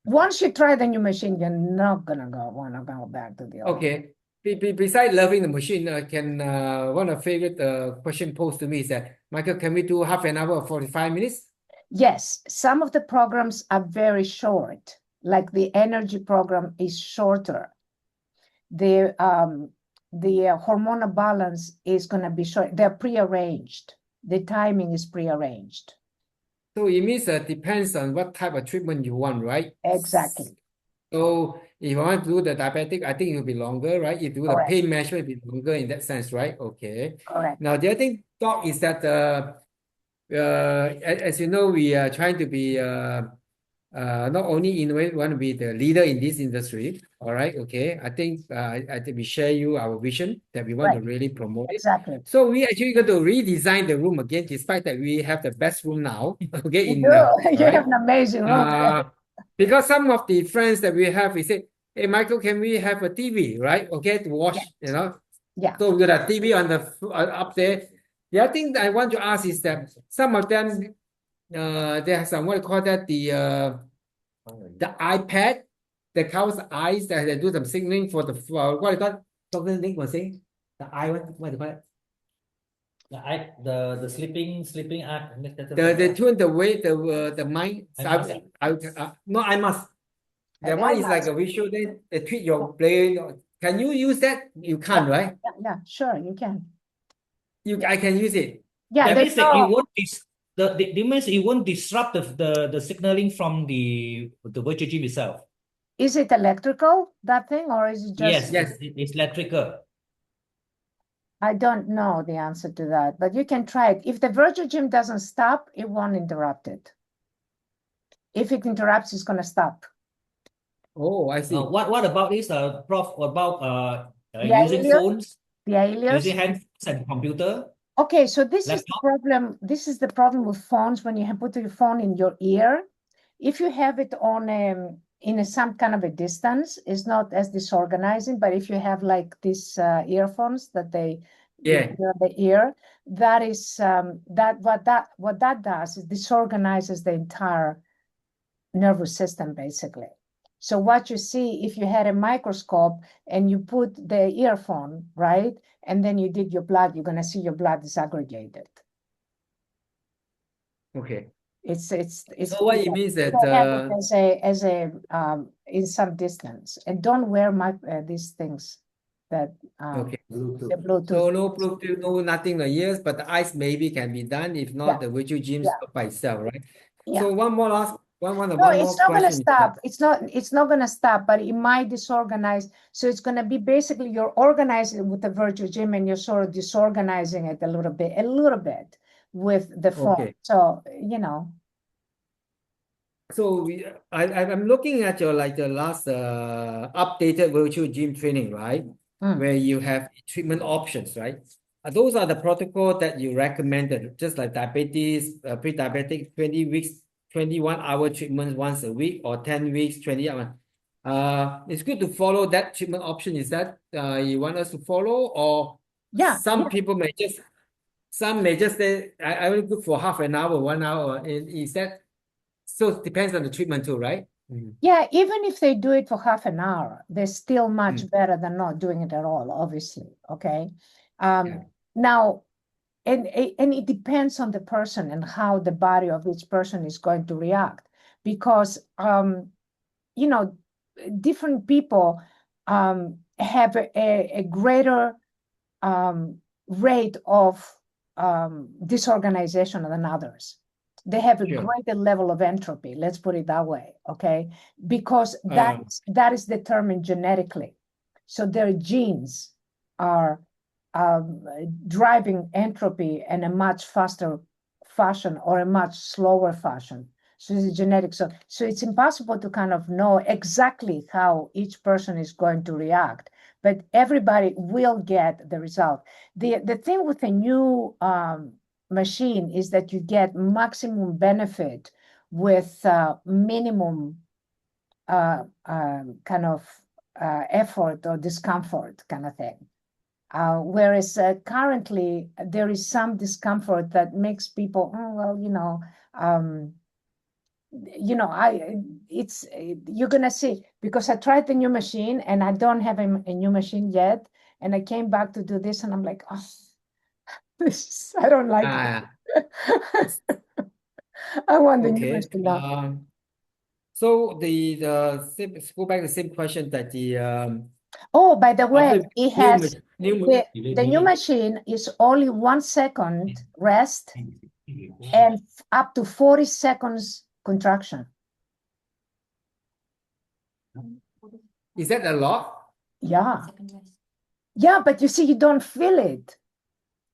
Once you try the new machine, you're not gonna wanna go back to the old. Okay. Besides loving the machine, can one of favorite question posed to me is that, Michael, can we do half an hour or 45 minutes? Yes, some of the programs are very short, like the energy program is shorter. The hormonal balance is gonna be short. They're prearranged. The timing is prearranged. So it means depends on what type of treatment you want, right? Exactly. So if you want to do the diabetic, I think it will be longer, right? If you do the Correct. pain measurement, it will be longer in that sense, right? Okay. Correct. Now, the other thing, Doc, is that as you know, we are trying to be not only want to be the leader in this industry. All right, okay. I think we share our vision that we want to Right. really promote it. Exactly. So we actually going to redesign the room again, despite that we have the best room now. Okay, You in do. You right? have an amazing room. Because some of the friends that we have, we say, "Hey, Michael, can we have a TV, right? Okay, to watch, Yes. you know." Yeah. So we got a TV on the up there. The other thing that I want to ask is that some of them, they have some what you call that the iPad that covers the eyes that they do some signaling for what you call Dr. Nick was saying the eye what do you call it? The sleeping art. They tune the way the mind. No, I must. That one is like a visual. They treat your brain. Can you use that? You can't, right? Yeah, sure, you can. I can use it. Yeah, That means that it no, won't means it won't disrupt the signaling from the virtual gym itself. is it electrical, that thing, or is it just? Yes, it's electrical. I don't know the answer to that, but you can try it. If the virtual gym doesn't stop, it won't interrupt it. If it interrupts, it's going to stop. Oh, I see. What about this, Prof? About The using IELLIOS? phones, The IELLIOS? using handphones and computer? Okay, so this is the Laptop? problem. This is the problem with phones when you put your phone in your ear. If you have it on in some kind of a distance, it's not as disorganizing. But if you have like these earphones that they Yeah. the ear, that is what that does is disorganizes the entire nervous system basically. So what you see, if you had a microscope and you put the earphone, right, and then you did your blood, you're gonna see your blood disaggregated. Okay. It's So what it means that as a in some distance, and don't wear these things that okay. the Bluetooth. So no Bluetooth, no nothing in the ears, but the eyes maybe can be done. If not, the virtual gyms by itself, right? Yeah. So one more last one No, more it's not gonna question. stop. It's not gonna stop, but it might disorganize. So it's gonna be basically you're organizing with the virtual gym and you're sort of disorganizing it a little bit with the phone. Okay. So you know. So I'm looking at your the last updated virtual gym training, right? Where you have treatment options, right? Those are the protocol that you recommended, just like diabetes, pre-diabetic, 20 weeks, 21-hour treatment once a week, or 10 weeks, 20 hours. It's good to follow that treatment option. Is that you want us to follow, or some people may just say I will go for half an hour, 1 hour. Is that so? It depends on the treatment too, right? Yeah, even if they do it for half an hour, they're still much better than not doing it at all, obviously. Okay. Now, and it depends on the person and how the body of each person is going to react. Because different people have a greater rate of disorganization than others. They have a Sure. greater level of entropy, let's put it that way, okay? Because Uh, that is determined genetically. So their genes are driving entropy in a much faster fashion or a much slower fashion. So it's genetic. So it's impossible to kind of know exactly how each person is going to react, but everybody will get the result. The thing with a new machine is that you get maximum benefit with minimum kind of effort or discomfort kind of thing. Whereas currently there is some discomfort that makes people, oh, well, you're gonna see, because I tried the new machine and I don't have a new machine yet, and I came back to do this and I'm like, oh, I don't like it. I want the new okay. machine now. So let's go back to the same question that Oh, by the way, after it has new the new machine is only 1 second rest and up to 40 seconds contraction. is that a lot? Yeah. Yeah, but you see, you don't feel it.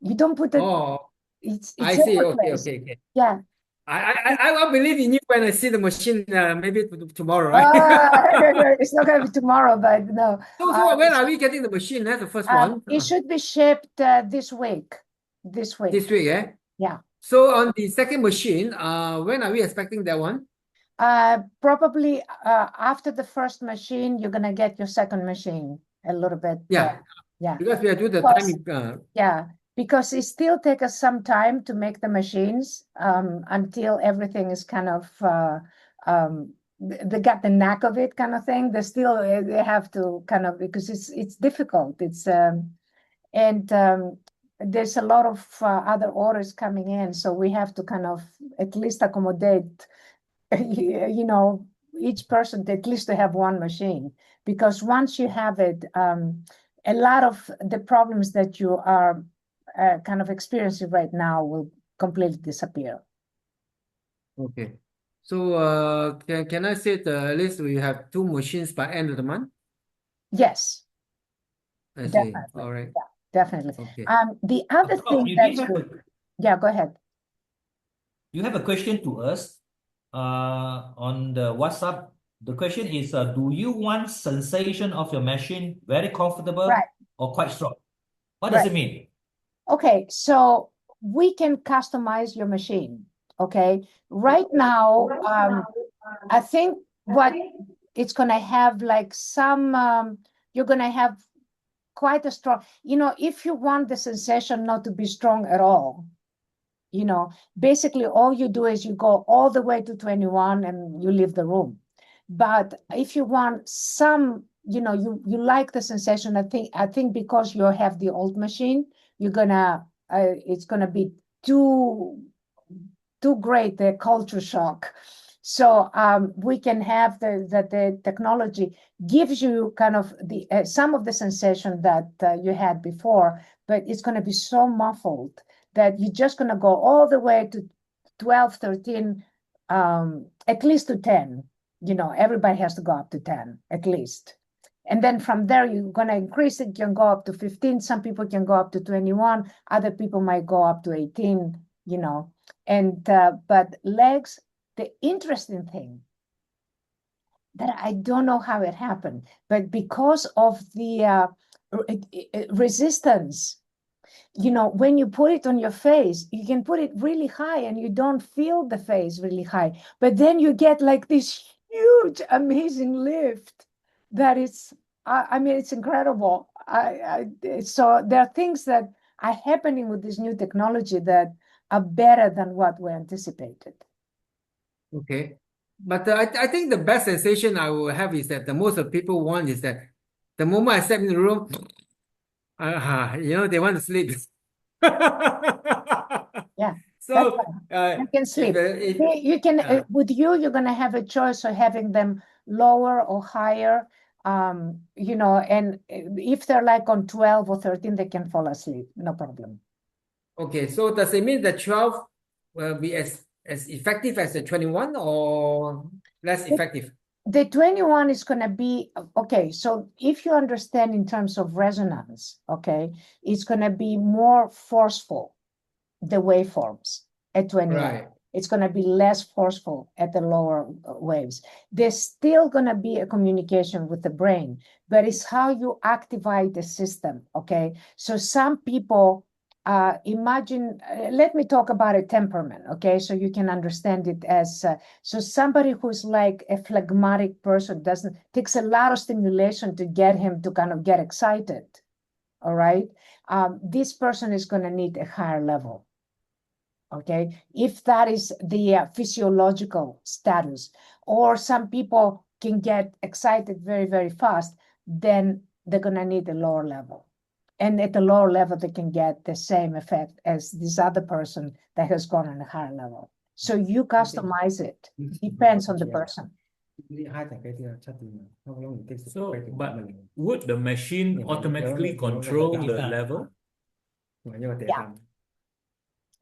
You don't put it. Oh, It's I see. Okay, effortless. okay. Yeah. I will believe in you when I see the machine maybe tomorrow, right? It's not gonna be tomorrow, but no. So when are we getting the machine? That's the first one. It should be shipped this week. This week. This week, eh? Yeah. So on the second machine, when are we expecting that one? Probably after the first machine, you're gonna get your second machine a little bit. Yeah. Yeah. Because we are doing the Because- timing. Yeah, because it still takes us some time to make the machines until everything is kind of they got the knack of it, kind of thing. They still they have to kind of, because it's difficult. It's there's a lot of other orders coming in, so we have to kind of at least accommodate each person at least to have one machine, because once you have it, a lot of the problems that you are kind of experiencing right now will completely disappear. Okay. So can I say that at least we have 2 machines by end of the month? Yes, I see. definitely. All right. Yeah, definitely. Okay. The other thing You that's did have good. Yeah, go ahead. You have a question to us on the WhatsApp. The question is, do you want sensation of your machine very comfortable Right. or quite strong? What does Right. it mean? Okay, so we can customize your machine. Okay, right now, I think what it's gonna have like some you're gonna have quite a strong, if you want the sensation not to be strong at all, basically all you do is you go all the way to 21 and you leave the room. But if you want some, you like the sensation, I think because you have the old machine, you're gonna it's gonna be too great, the culture shock. So we can have the technology gives you kind of the some of the sensation that you had before, but it's going to be so muffled that you're just going to go all the way to 12, 13, at least to 10. Everybody has to go up to 10 at least. And then from there, you're going to increase it. You can go up to 15. Some people can go up to 21. Other people might go up to 18, And but legs, the interesting thing that I don't know how it happened, but because of the resistance, when you put it on your face, you can put it really high and you don't feel the face really high, but then you get like this huge, amazing lift that is, I mean, it's incredible. So there are things that are happening with this new technology that are better than what we anticipated. Okay. But I think the best sensation I will have is that the most of people want is that the moment I step in the room, they want to sleep. Yeah. So you can sleep. if, You can with you're gonna have a choice of having them lower or higher, you know, and if they're like on 12 or 13, they can fall asleep, no problem. Okay, so does it mean the 12 will be as effective as the 21 or less effective? The 21 is going to be, okay, so if you understand in terms of resonance, okay, it's going to be more forceful, the waveforms at 21. Right. It's going to be less forceful at the lower waves. There's still going to be a communication with the brain, but it's how you activate the system, okay? So some people, imagine, let me talk about a temperament, okay? So you can understand it as, so somebody who's like a phlegmatic person takes a lot of stimulation to get him to kind of get excited, all right? This person is going to need a higher level. Okay, if that is the physiological status, or some people can get excited very, very fast, then they're going to need a lower level. And at the lower level, they can get the same effect as this other person that has gone on a higher level. So you customize it, depends on the person. So, but would the machine automatically control the level? Yeah.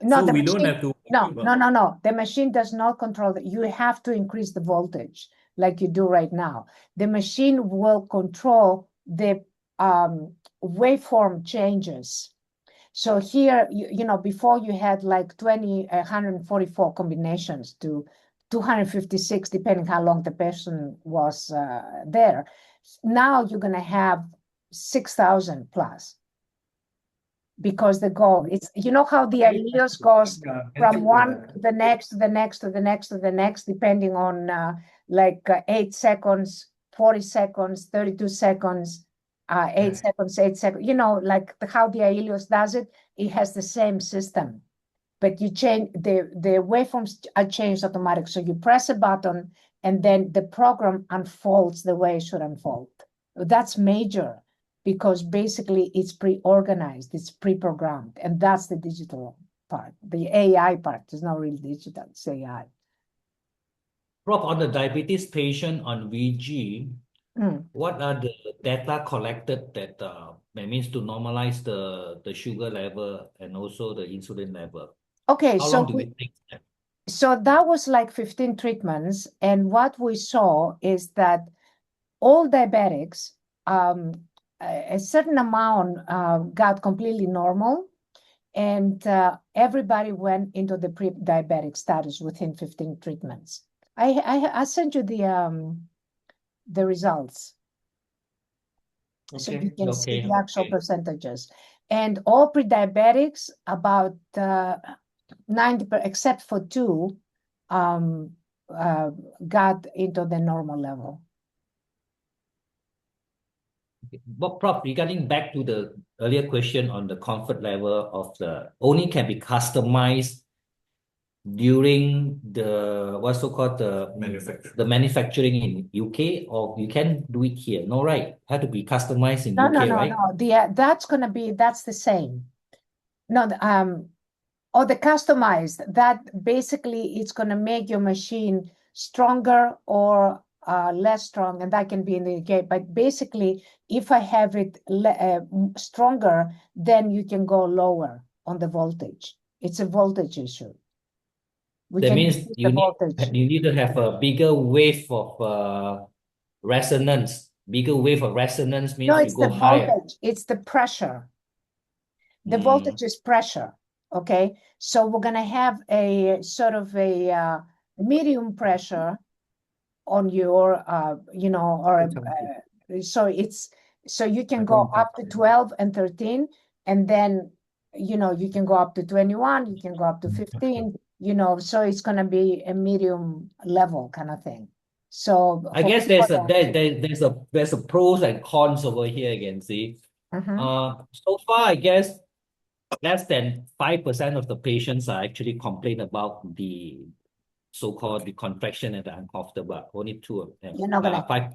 No, So the we machine, don't have to no, worry about- no, no, no. The machine does not control that. You have to increase the voltage like you do right now. The machine will control the waveform changes. So here, you know, before you had like 144 combinations to 256, depending how long the person was there. Now you're going to have 6,000 plus. Because the goal, it's, you know how the IELLIOS goes from one to the next, to the next, to the next, to the next, depending on 8 seconds, 40 seconds, 32 seconds, 8 seconds, 8 seconds, you know, like how the IELLIOS does it, it has the same system. But you change, the waveforms are changed automatic. So you press a button and then the program unfolds the way it should unfold. That's major, because basically it's pre-organized, it's pre-programmed, and that's the digital part. The AI part is not really digital, it's AI. Prof, on the diabetes patient on VG, what are the data collected that means to normalize the sugar level and also the insulin level? Okay, How so long do it take? so that was like 15 treatments, and what we saw is that all diabetics, a certain amount got completely normal, and everybody went into the pre-diabetic status within 15 treatments. I sent you the results, so you can see the actual percentages. And all pre-diabetics, about 90%, except for 2, got into the normal level. But Prof, regarding back to the earlier question on the comfort level of the only can be customized during the what's so-called the manufacturing in UK, or you can do it here? No, right? Have to be customized in UK, right? No. That's gonna be, that's the same. No, or the customized, that basically it's gonna make your machine stronger or less strong, and that can be in the UK. But basically, if I have it stronger, then you can go lower on the voltage. It's a voltage issue. That means you need to have a bigger wave of resonance. Bigger wave of resonance means it's you go the higher. voltage, it's the pressure. The voltage is pressure, okay? So we're gonna have a sort of a medium pressure on your, so you can go up to 12 and 13, and then, you can go up to 21, you can go up to 15, so it's gonna be a medium level kind of thing. So I guess there's a pros and cons over here again, see. So far, I guess less than 5% of the patients are actually complain about the so-called the contraction and the uncomfortable. Only 2 of them. You're not gonna 5.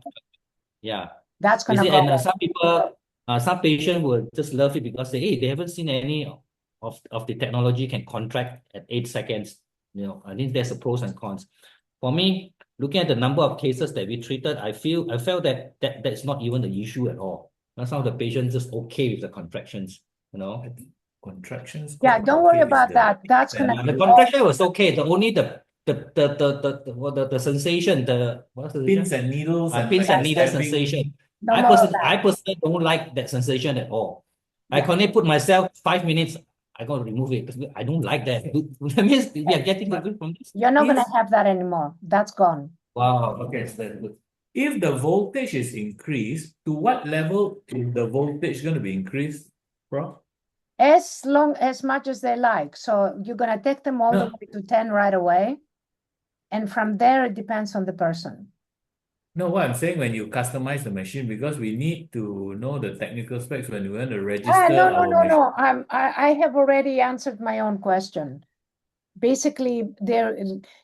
Yeah. That's gonna go. And some people, some patients will just love it because they haven't seen any of the technology can contract at 8 seconds. I think there's a pros and cons. For me, looking at the number of cases that we treated, I felt that that's not even the issue at all. Now, some of the patients just okay with the contractions, you know. I think contractions Yeah, quite don't worry okay with about the that. That's gonna and The be contraction was okay. The only the sensation, what's the pins sensation? and needles and Pins like and needle stabbing. sensation. no I more of I that. personally don't like that sensation at all. I Yeah. can only put myself 5 minutes. I gotta remove it because I don't like that. That means we are getting the good from this. You're not gonna If- have that anymore. That's gone. Wow. Okay, so that's good. If the voltage is increased, to what level is the voltage going to be increased, Prof? As much as they like. So you're gonna take them all the No. way to 10 right away. And from there, it depends on the person. No, what I'm saying, when you customize the machine, because we need to know the technical specs when we want to register No, our machine. no. I have already answered my own question. Basically, there,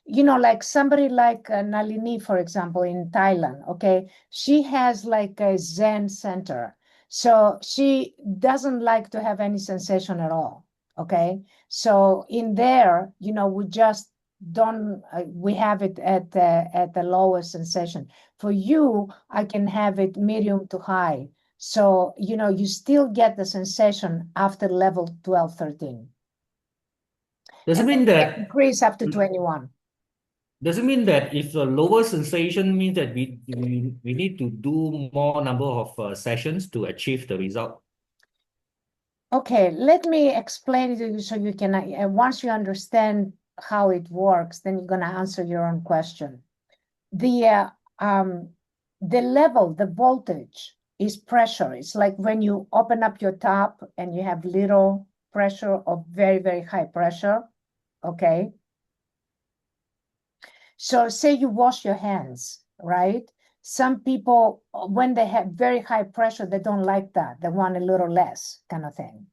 like somebody like Nalini, for example, in Thailand, okay? She has like a Zen center. So she doesn't like to have any sensation at all, okay? So in there, we just don't, we have it at the lowest sensation. For you, I can have it medium to high. So, you still get the sensation after level 12, 13. Does it And mean then that increase up to 21. Does it mean that if the lower sensation means that we need to do more number of sessions to achieve the result? Okay, let me explain it to you so you can, once you understand how it works, then you're gonna answer your own question. The level, the voltage is pressure. It's like when you open up your tap and you have little pressure or very, very high pressure, okay? So say you wash your hands, right? Some people, when they have very high pressure, they don't like that. They want a little less kind of thing.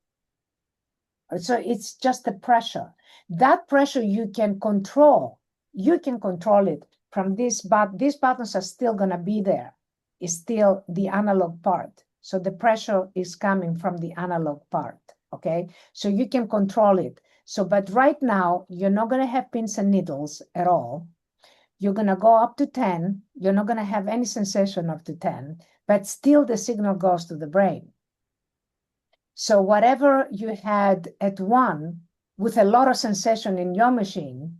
So it's just the pressure. That pressure you can control. You can control it from this, but these buttons are still gonna be there. It's still the analog part. So the pressure is coming from the analog part, okay? So you can control it. So, but right now, you're not gonna have pins and needles at all. You're gonna go up to 10. You're not gonna have any sensation up to 10, but still the signal goes to the brain. So whatever you had at 1 with a lot of sensation in your machine,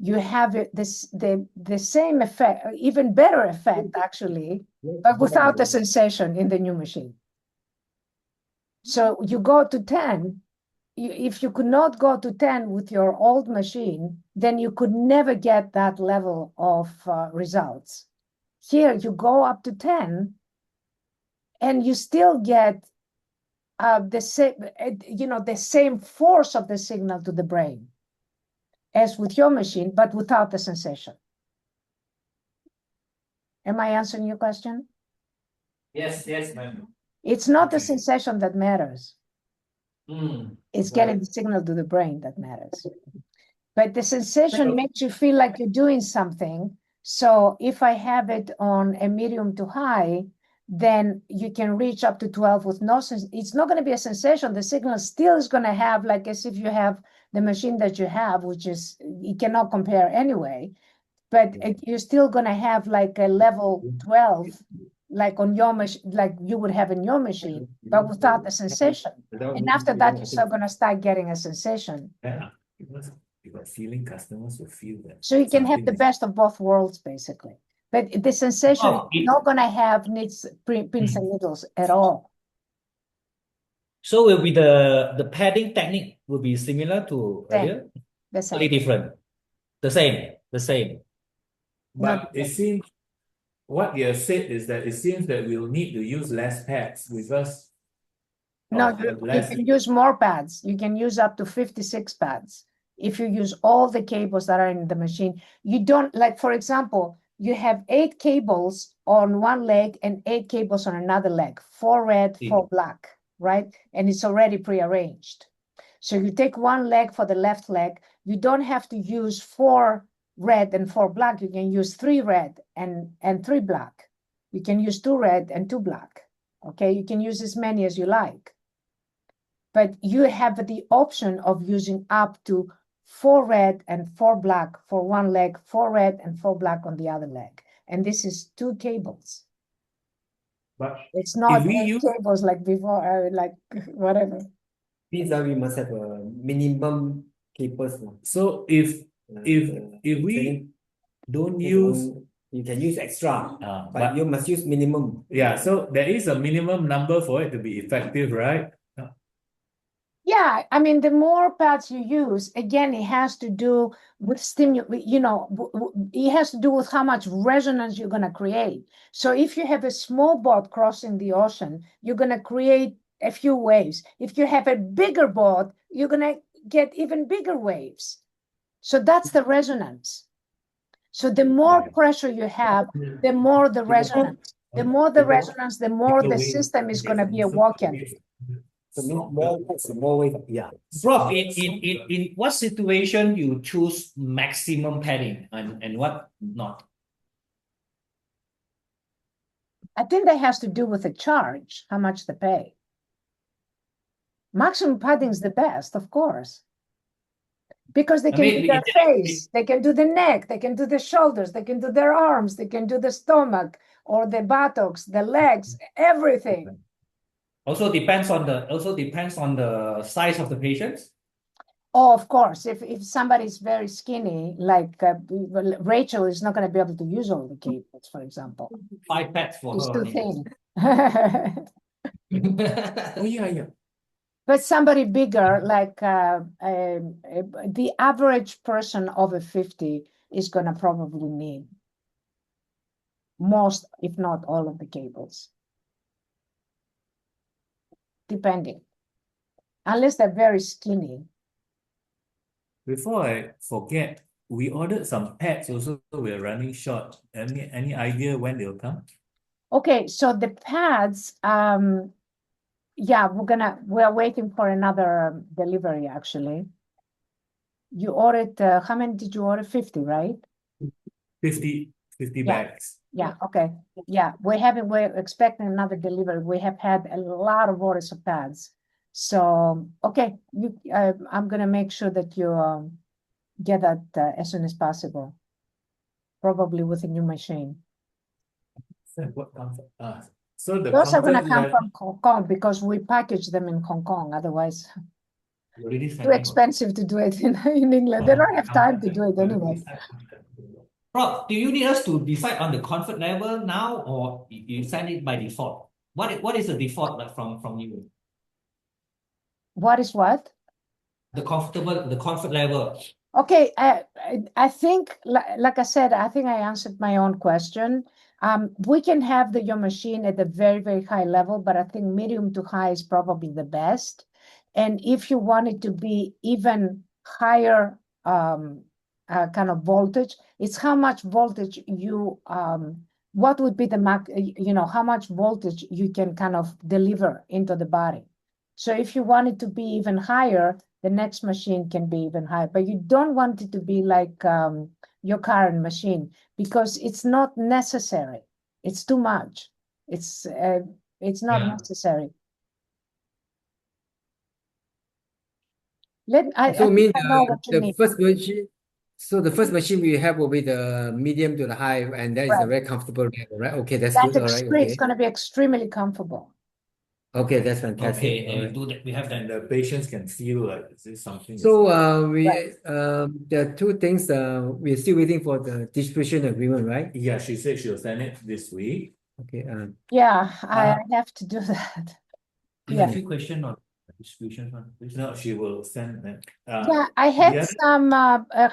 you have the same effect, even better effect actually, but without the sensation in the new machine. So you go to 10, if you could not go to 10 with your old machine, then you could never get that level of results. Here you go up to 10 and you still get the same, the same force of the signal to the brain as with your machine, but without the sensation. Am I answering your question? Yes, ma'am. It's not the Okay. sensation that matters. It's getting the signal to the brain that matters. But the sensation makes you feel like you're doing something. So if I have it on a medium to high, then you can reach up to 12 with no sense. It's not going to be a sensation. The signal still is going to have, like as if you have the machine that you have, which is, you cannot compare anyway, but you're still going to have like a level 12, like on your machine, like you would have in your machine, but without the sensation. And after that, you're still going to start getting a sensation. Yeah, because you got feeling customers will feel that. So you can have the something is- best of both worlds, basically. But the sensation Oh, is not going to have pins and needles at all. So will be the padding technique will be similar to Same. earlier? The Totally same. different. The same. But it seems what you have said is that it seems that we'll need to use less pads because No, of you less. can use more pads. You can use up to 56 pads. If you use all the cables that are in the machine, you don't, like, for example, you have 8 cables on one leg and 8 cables on another leg, 4 red, 4 black, right? And it's already prearranged. So you take one leg for the left leg. You don't have to use 4 red and 4 black. You can use 3 red and 3 black. You can use 2 red and 2 black. Okay, you can use as many as you like. But you have the option of using up to 4 red and 4 black for one leg, 4 red and 4 black on the other leg. And this is 2 cables. But It's not if we 8 use cables like before, like whatever. Means we must have a minimum cables. so if we training, don't you use you can use extra, but but you must use minimum. yeah, so there is a minimum number for it to be effective, right? Yeah, I mean, the more pads you use, again, it has to do with it has to do with how much resonance you're going to create. So if you have a small boat crossing the ocean, you're going to create a few waves. If you have a bigger boat, you're going to get even bigger waves. So that's the resonance. So the more pressure you have, the more the resonance. The more the resonance, the more the system is going to be a walk-in. So more wave. Yeah. Prof, in what situation you choose maximum padding and what not? I think that has to do with the charge, how much they pay. Maximum padding is the best, of course. Because they can do their face, they can do the neck, they can do the shoulders, they can do their arms, they can do the stomach or the buttocks, the legs, everything. Also depends on the size of the patients. Oh, of course. If somebody's very skinny, like Rachel is not going to be able to use all the cables, for example. 5 pads for She's her. too thin. Oh yeah. But somebody bigger, like the average person over 50 is going to probably need most, if not all of the cables. Depending. Unless they're very skinny. Before I forget, we ordered some pads also. We're running short. Any idea when they'll come? Okay, so the pads, yeah, we're waiting for another delivery actually. You ordered, how many did you order? 50, right? 50 bags. Yeah, okay. Yeah, we're expecting another delivery. We have had a lot of orders of pads. So, okay, I'm gonna make sure that you get that as soon as possible. Probably with a new machine. So what so the Those are gonna comfort come level, from Hong Kong because we package them in Hong Kong. Otherwise, Already too sending. expensive to do it in England. They don't have time to do it anyway. Prof, do you need us to decide on the comfort level now, or you send it by default? What is the default like from you? What is what? The comfort level. Okay, I think, like I said, I think I answered my own question. We can have your machine at a very, very high level, but I think medium to high is probably the best. And if you want it to be even higher kind of voltage, it's how much voltage what would be the how much voltage you can kind of deliver into the body. So if you want it to be even higher, the next machine can be even higher, but you don't want it to be like your current machine because it's not necessary. It's too much. It's not necessary. So mean I know what you the need. first machine. So the first machine we have will be the medium to the high, and that is a Right. very comfortable level, right? Okay, that's good. All right, It's okay. going to be extremely comfortable. Okay, that's fantastic. Okay, All and right. do that. We have and that. the patients can feel like is this something? So Right. there are 2 things. We're still waiting for the distribution agreement, right? Yeah, she said she'll send it this week. Okay. Yeah, I have to do that. You Yeah. have 3 questions on distribution one, please. No, she will send that. Yeah, I had other- some,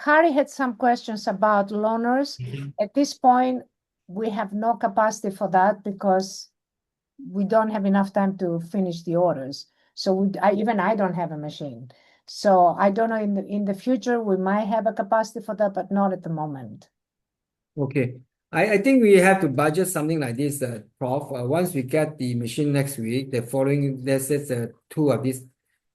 Harry had some questions about loaners. At this point, we have no capacity for that because we don't have enough time to finish the orders. So even I don't have a machine. So I don't know, in the future, we might have a capacity for that, but not at the moment. Okay. I think we have to budget something like this, Prof. Once we get the machine next week, the following, let's say 2 of these.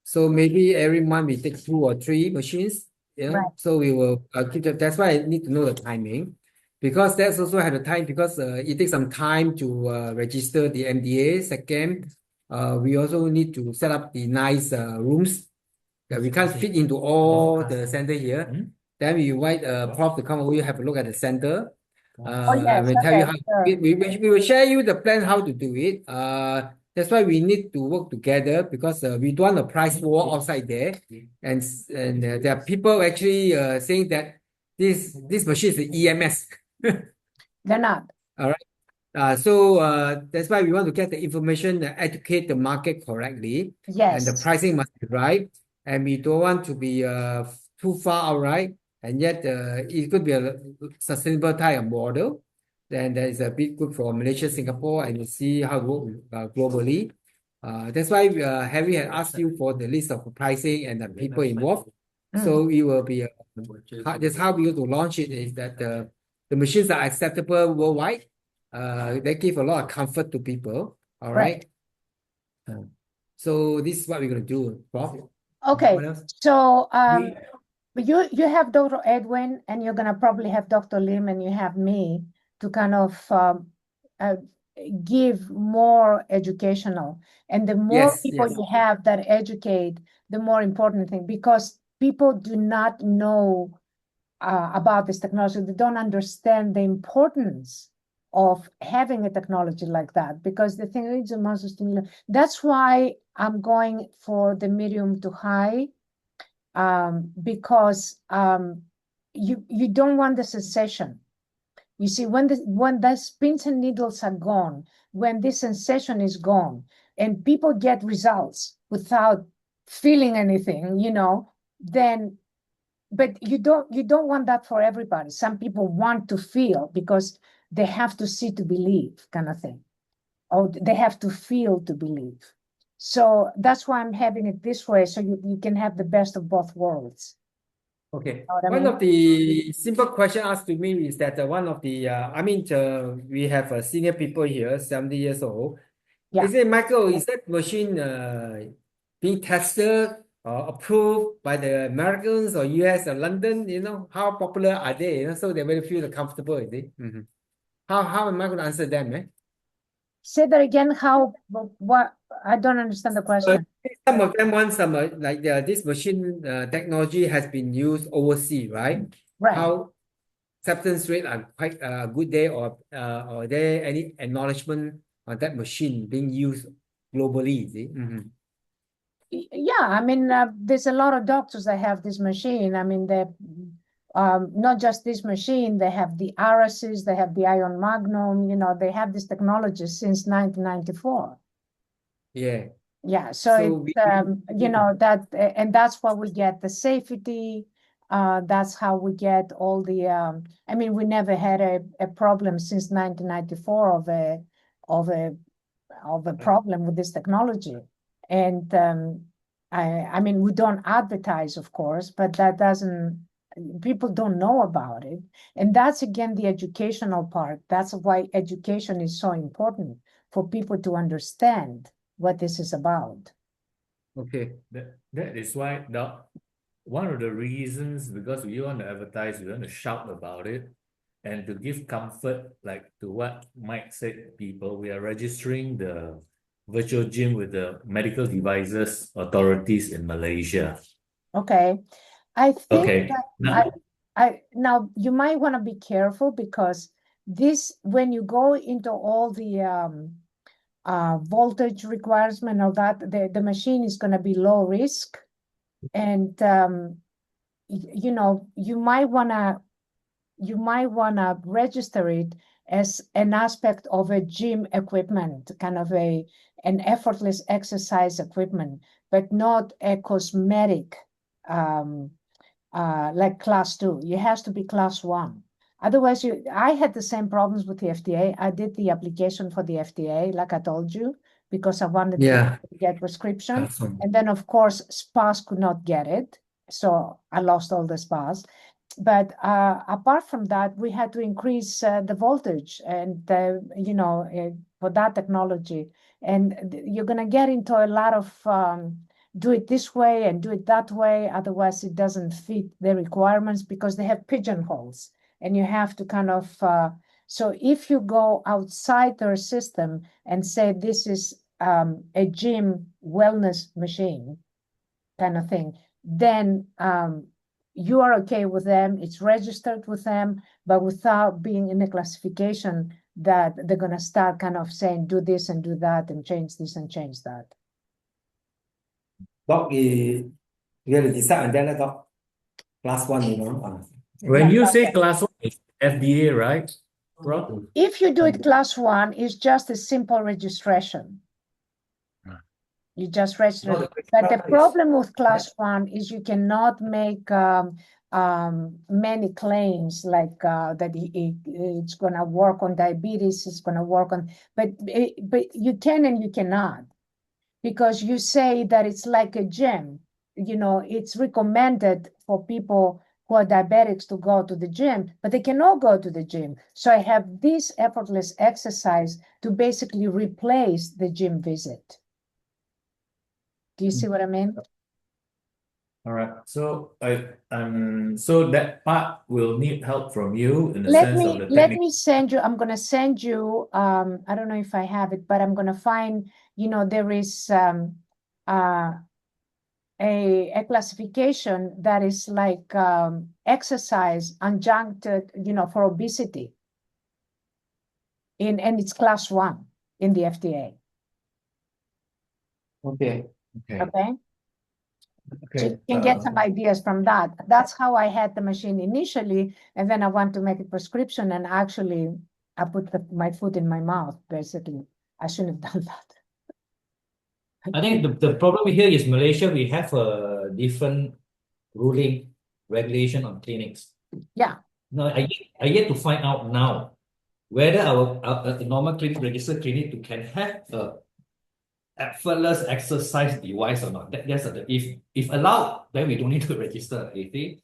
So maybe every month we take 2 or 3 machines, Right. So we will keep that. That's why I need to know the timing, because that's also have the time, because it takes some time to register the MDA. Second, we also need to set up the nice rooms that we can't fit into all the center here. Hmm? Then we invite prof to come over, you have a look at the center. Oh, yes, And we'll tell you okay, how sure. we will share you the plan how to do it. That's why we need to work together because we don't want a price war outside there. And there are people actually saying that this machine is the EMS. They're not. All right. That's why we want to get the information, educate the market correctly, and the Yes, pricing must be right. And we don't want to be too far out, right? And yet it could be a sustainable type of model. Then that is a bit good for Malaysia, Singapore, and you see how it works globally. That's why Harry had asked you for the list of pricing and the people involved. So we will be that's how we going to launch it is that the machines are acceptable worldwide. They give a lot of comfort to people. All right. So this is what we're gonna do, Prof. Okay, What else? so you have Dr. Edwin, and you're gonna probably have Dr. Lim, and you have me to kind of give more educational. And the more Yes, people yes. you have that educate, the more important thing, because people do not know about this technology. They don't understand the importance of having a technology like that, because the thing is, that's why I'm going for the medium to high, because you don't want the sensation. You see, when the pins and needles are gone, when this sensation is gone, and people get results without feeling anything, then, but you don't want that for everybody. Some people want to feel because they have to see to believe, kind of thing, or they have to feel to believe. So that's why I'm having it this way, so you can have the best of both worlds. Okay. Know what I One mean? of the simple question asked to me is that one of the we have senior people here, 70 years old. Yeah. Is it, Michael, is that machine being tested or approved by the Americans or US or London? How popular are they? So they will feel comfortable, is it? How am I going to answer them, eh? Say that again. What? I don't understand the question. Some of them want some like this machine technology has been used overseas, right? Right. How acceptance rate are quite good there, or are there any acknowledgement on that machine being used globally? Is it? Yeah, I mean, there's a lot of doctors that have this machine. I mean, they not just this machine, they have the Arasis, they have the Ion Magnum, they have this technology since 1994. Yeah. Yeah, So it's, that, and that's why we get the safety. That's how we get all the, I mean, we never had a problem since 1994 of a problem with this technology. And I mean, we don't advertise, of course, but that doesn't, people don't know about it. And that's, again, the educational part. That's why education is so important, for people to understand what this is about. Okay. That is why one of the reasons, because we want to advertise, we want to shout about it, and to give comfort, like to what Mike said, people, we are registering the virtual gym with the medical devices authorities in Malaysia. Okay. I think Okay. that now you might want to be careful, because when you go into all the voltage requirement of that, the machine is going to be low risk, and you might want to register it as an aspect of a gym equipment, kind of an effortless exercise equipment, but not a cosmetic like class 2. It has to be class 1. Otherwise, I had the same problems with the FDA. I did the application for the FDA, like I told you, because I wanted to get prescription. Awesome. And then, of course, spas could not get it. So I lost all the spas. But apart from that, we had to increase the voltage and, for that technology. And you're going to get into a lot of do it this way and do it that way. Otherwise, it doesn't fit the requirements, because they have pigeonholes. And you have to kind of, so if you go outside their system and say this is a gym wellness machine kind of thing, then you are okay with them, it's registered with them, but without being in a classification that they're going to start kind of saying, do this and do that and change this and change that. Doc, you have to decide on that, Doc. Class 1, you know. When Yeah, you say okay. class 1, it's FDA, right? Bro? If you do it class 1, it's just a simple registration. You just register. No, the But the critical is- problem with class 1 is you cannot make many claims like that it's going to work on diabetes, it's going to work on, but you can and you cannot, because you say that it's like a gym. You know, it's recommended for people who are diabetics to go to the gym, but they cannot go to the gym. So I have this effortless exercise to basically replace the gym visit. Do you see what I mean? All right. So so that part will need help from you in the Let sense of me the let technique. me send you. I'm gonna send you. I don't know if I have it, but I'm gonna find. You know, there is a classification that is like exercise adjuncted. You know, for obesity. And it's class 1 in the FDA. Okay. Okay. Okay. So Okay. you can get some ideas from that. That's how I had the machine initially, and then I want to make a prescription, and actually I put my foot in my mouth, basically. I shouldn't have done that. I think the problem here is Malaysia, we have a different ruling regulation on clinics. Yeah. No, I yet to find out now whether our normal clinic, registered clinic, can have a effortless exercise device or not. If allowed, then we don't need to register. If they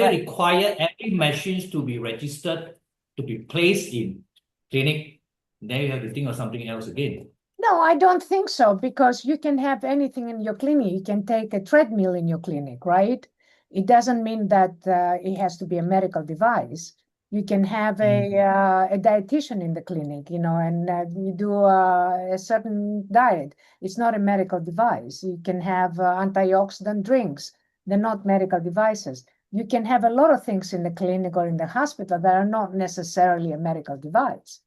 Right. require every machines to be registered to be placed in clinic, then you have to think of something else again. No, I don't think so, because you can have anything in your clinic. You can take a treadmill in your clinic, right? It doesn't mean that it has to be a medical device. You can have a dietitian in the clinic, you know, and you do a certain diet. It's not a medical device. You can have antioxidant drinks. They're not medical devices. You can have a lot of things in the clinic or in the hospital that are not necessarily a medical device.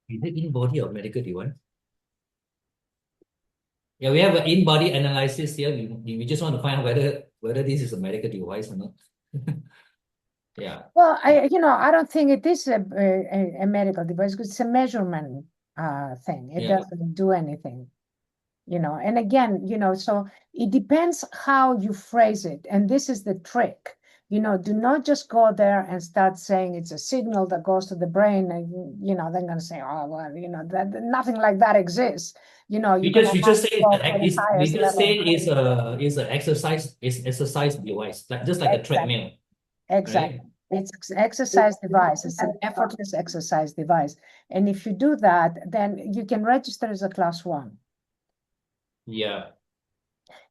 Is it in-body or medical device? Yeah, we have an in-body analysis here. We just want to find out whether this is a medical device or not. Yeah. Well, I don't think it is a medical device, because it's a measurement thing. It Yeah. doesn't do anything, you know. And again, you know, so it depends how you phrase it. And this is the trick. You know, do not just go there and start saying it's a signal that goes to the brain, and you know, they're gonna say, oh well, you know, that nothing like that exists. You know, We just say it's an exercise device, like just like a treadmill. Exactly. Right? It's exercise device. It's an effortless exercise device. And if you do that, then you can register as a class 1. Yeah.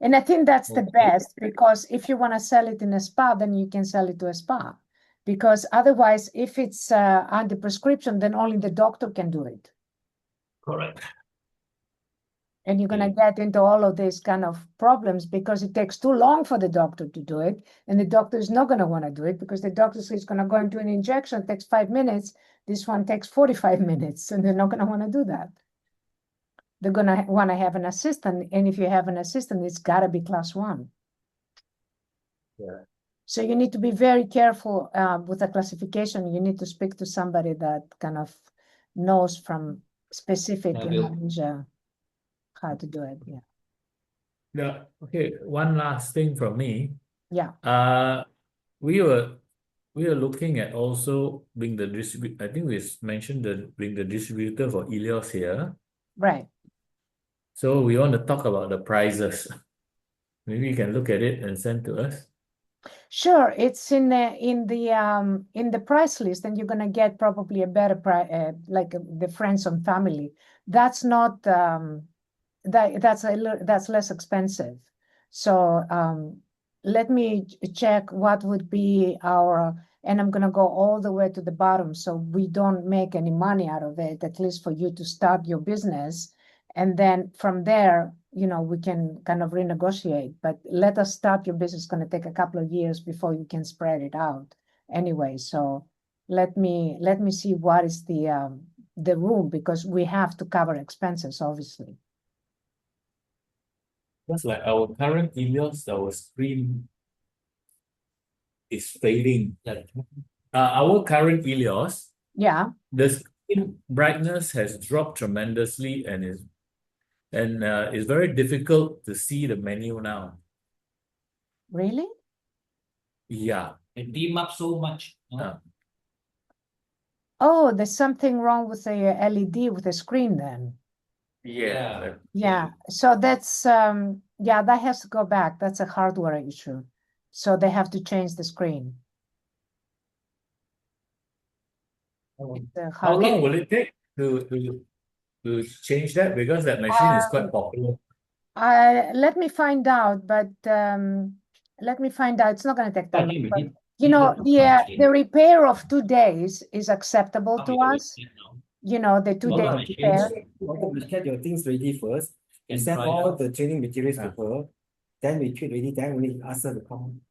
And I think that's the Okay. best, because if you want to sell it in a spa, then you can sell it to a spa. Because otherwise, if it's under prescription, then only the doctor can do it. Correct. And you're going to get into all of these kind of problems, because it takes too long for the doctor to do it. And the doctor is not going to want to do it, because the doctor says it's going to go into an injection, it takes 5 minutes. This one takes 45 minutes, and they're not going to want to do that. They're going to want to have an assistant. And if you have an assistant, it's got to be class 1. Yeah. So you need to be very careful with the classification. You need to speak to somebody that kind of knows from specific knowledge how to do it. Yeah. Yeah. Okay. One last thing from me. Yeah. We were looking at also being the distributor. I think we mentioned being the distributor for IELLIOS here. Right. So we want to talk about the prices. Maybe you can look at it and send to us. Sure, it's in the price list, and you're gonna get probably a better price, like the friends and family. That's not that's less expensive. So let me check what would be our, and I'm gonna go all the way to the bottom, so we don't make any money out of it, at least for you to start your business, and then from there we can kind of renegotiate. But let us start your business. It's going to take a couple of years before you can spread it out anyway. So let me see what is the room, because we have to cover expenses, obviously. That's like our current IELLIOS, our screen is fading. Our current IELLIOS, Yeah, the screen brightness has dropped tremendously and it's very difficult to see the menu now. really? Yeah. It dim up so much. Oh, there's something wrong with the LED with the screen then. Yeah. Yeah, so that's yeah, that has to go back. That's a hardware issue. So they have to change the screen. It's a How long hardware. will it take to change that? Because that machine is quite popular. Let me find out, but let me find out. It's not going to take that long. But, the repair of 2 days is acceptable to us. The 2-day repair. You want to get your things ready first, and send all the training materials to her. Then we treat ready, then we ask her to come.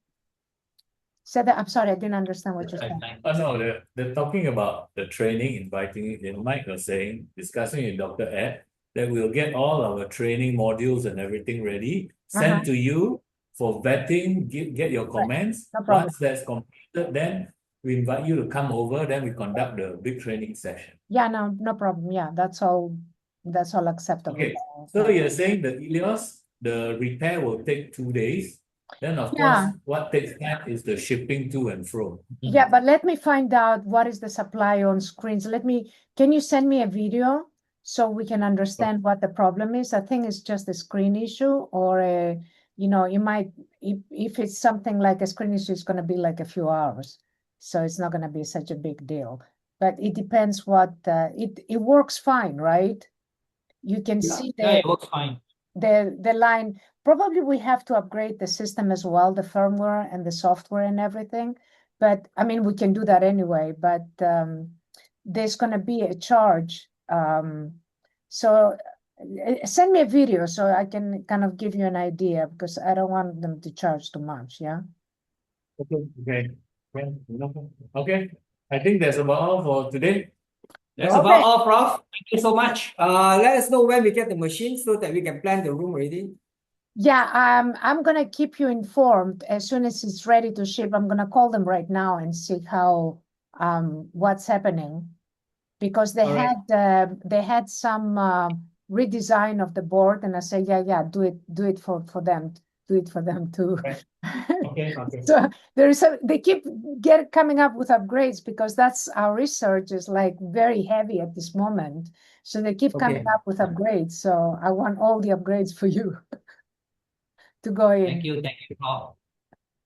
So I'm sorry, I didn't understand what you said. Oh no, they're talking about the training, inviting it. Mike was saying, discussing with Dr. Ed, that we'll get all our training modules and everything ready, send to you for vetting, get your comments. No problem. Once that's completed, then we invite you to come over, then we conduct the big training session. Yeah, no problem. Yeah, that's all acceptable. Okay, so you're saying the IELLIOS, the repair will take 2 days. Then of course, what takes time is the shipping to and fro. Yeah, but let me find out what is the supply on screens. Can you send me a video so we can understand what the problem is? I think it's just a screen issue, or you might, if it's something like a screen issue, it's going to be like a few hours. So it's not going to be such a big deal. But it depends what, it works fine, right? You can see Yeah, it works fine. the line. Probably we have to upgrade the system as well, the firmware and the software and everything. But I mean, we can do that anyway, but there's going to be a charge. So send me a video so I can kind of give you an idea, because I don't want them to charge too much. Yeah. Okay. Okay. I think that's about all for today. That's about all, Prof. Thank you so much. Let us know when we get the machine so that we can plan the room already. Yeah, I'm gonna keep you informed as soon as it's ready to ship. I'm gonna call them right now and see how what's happening, because they had some redesign of the board, and I said, yeah, do it for them, too. Okay. So they keep coming up with upgrades, because that's our research is like very heavy at this moment. So they keep coming up with upgrades. So I want all the upgrades for you to go in. Thank you, Prof.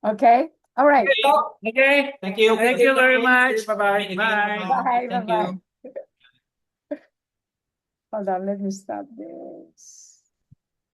Okay. All right. Okay. Thank you. Thank you very much. Bye-bye. Bye. Thank you. Hold on, let me stop this.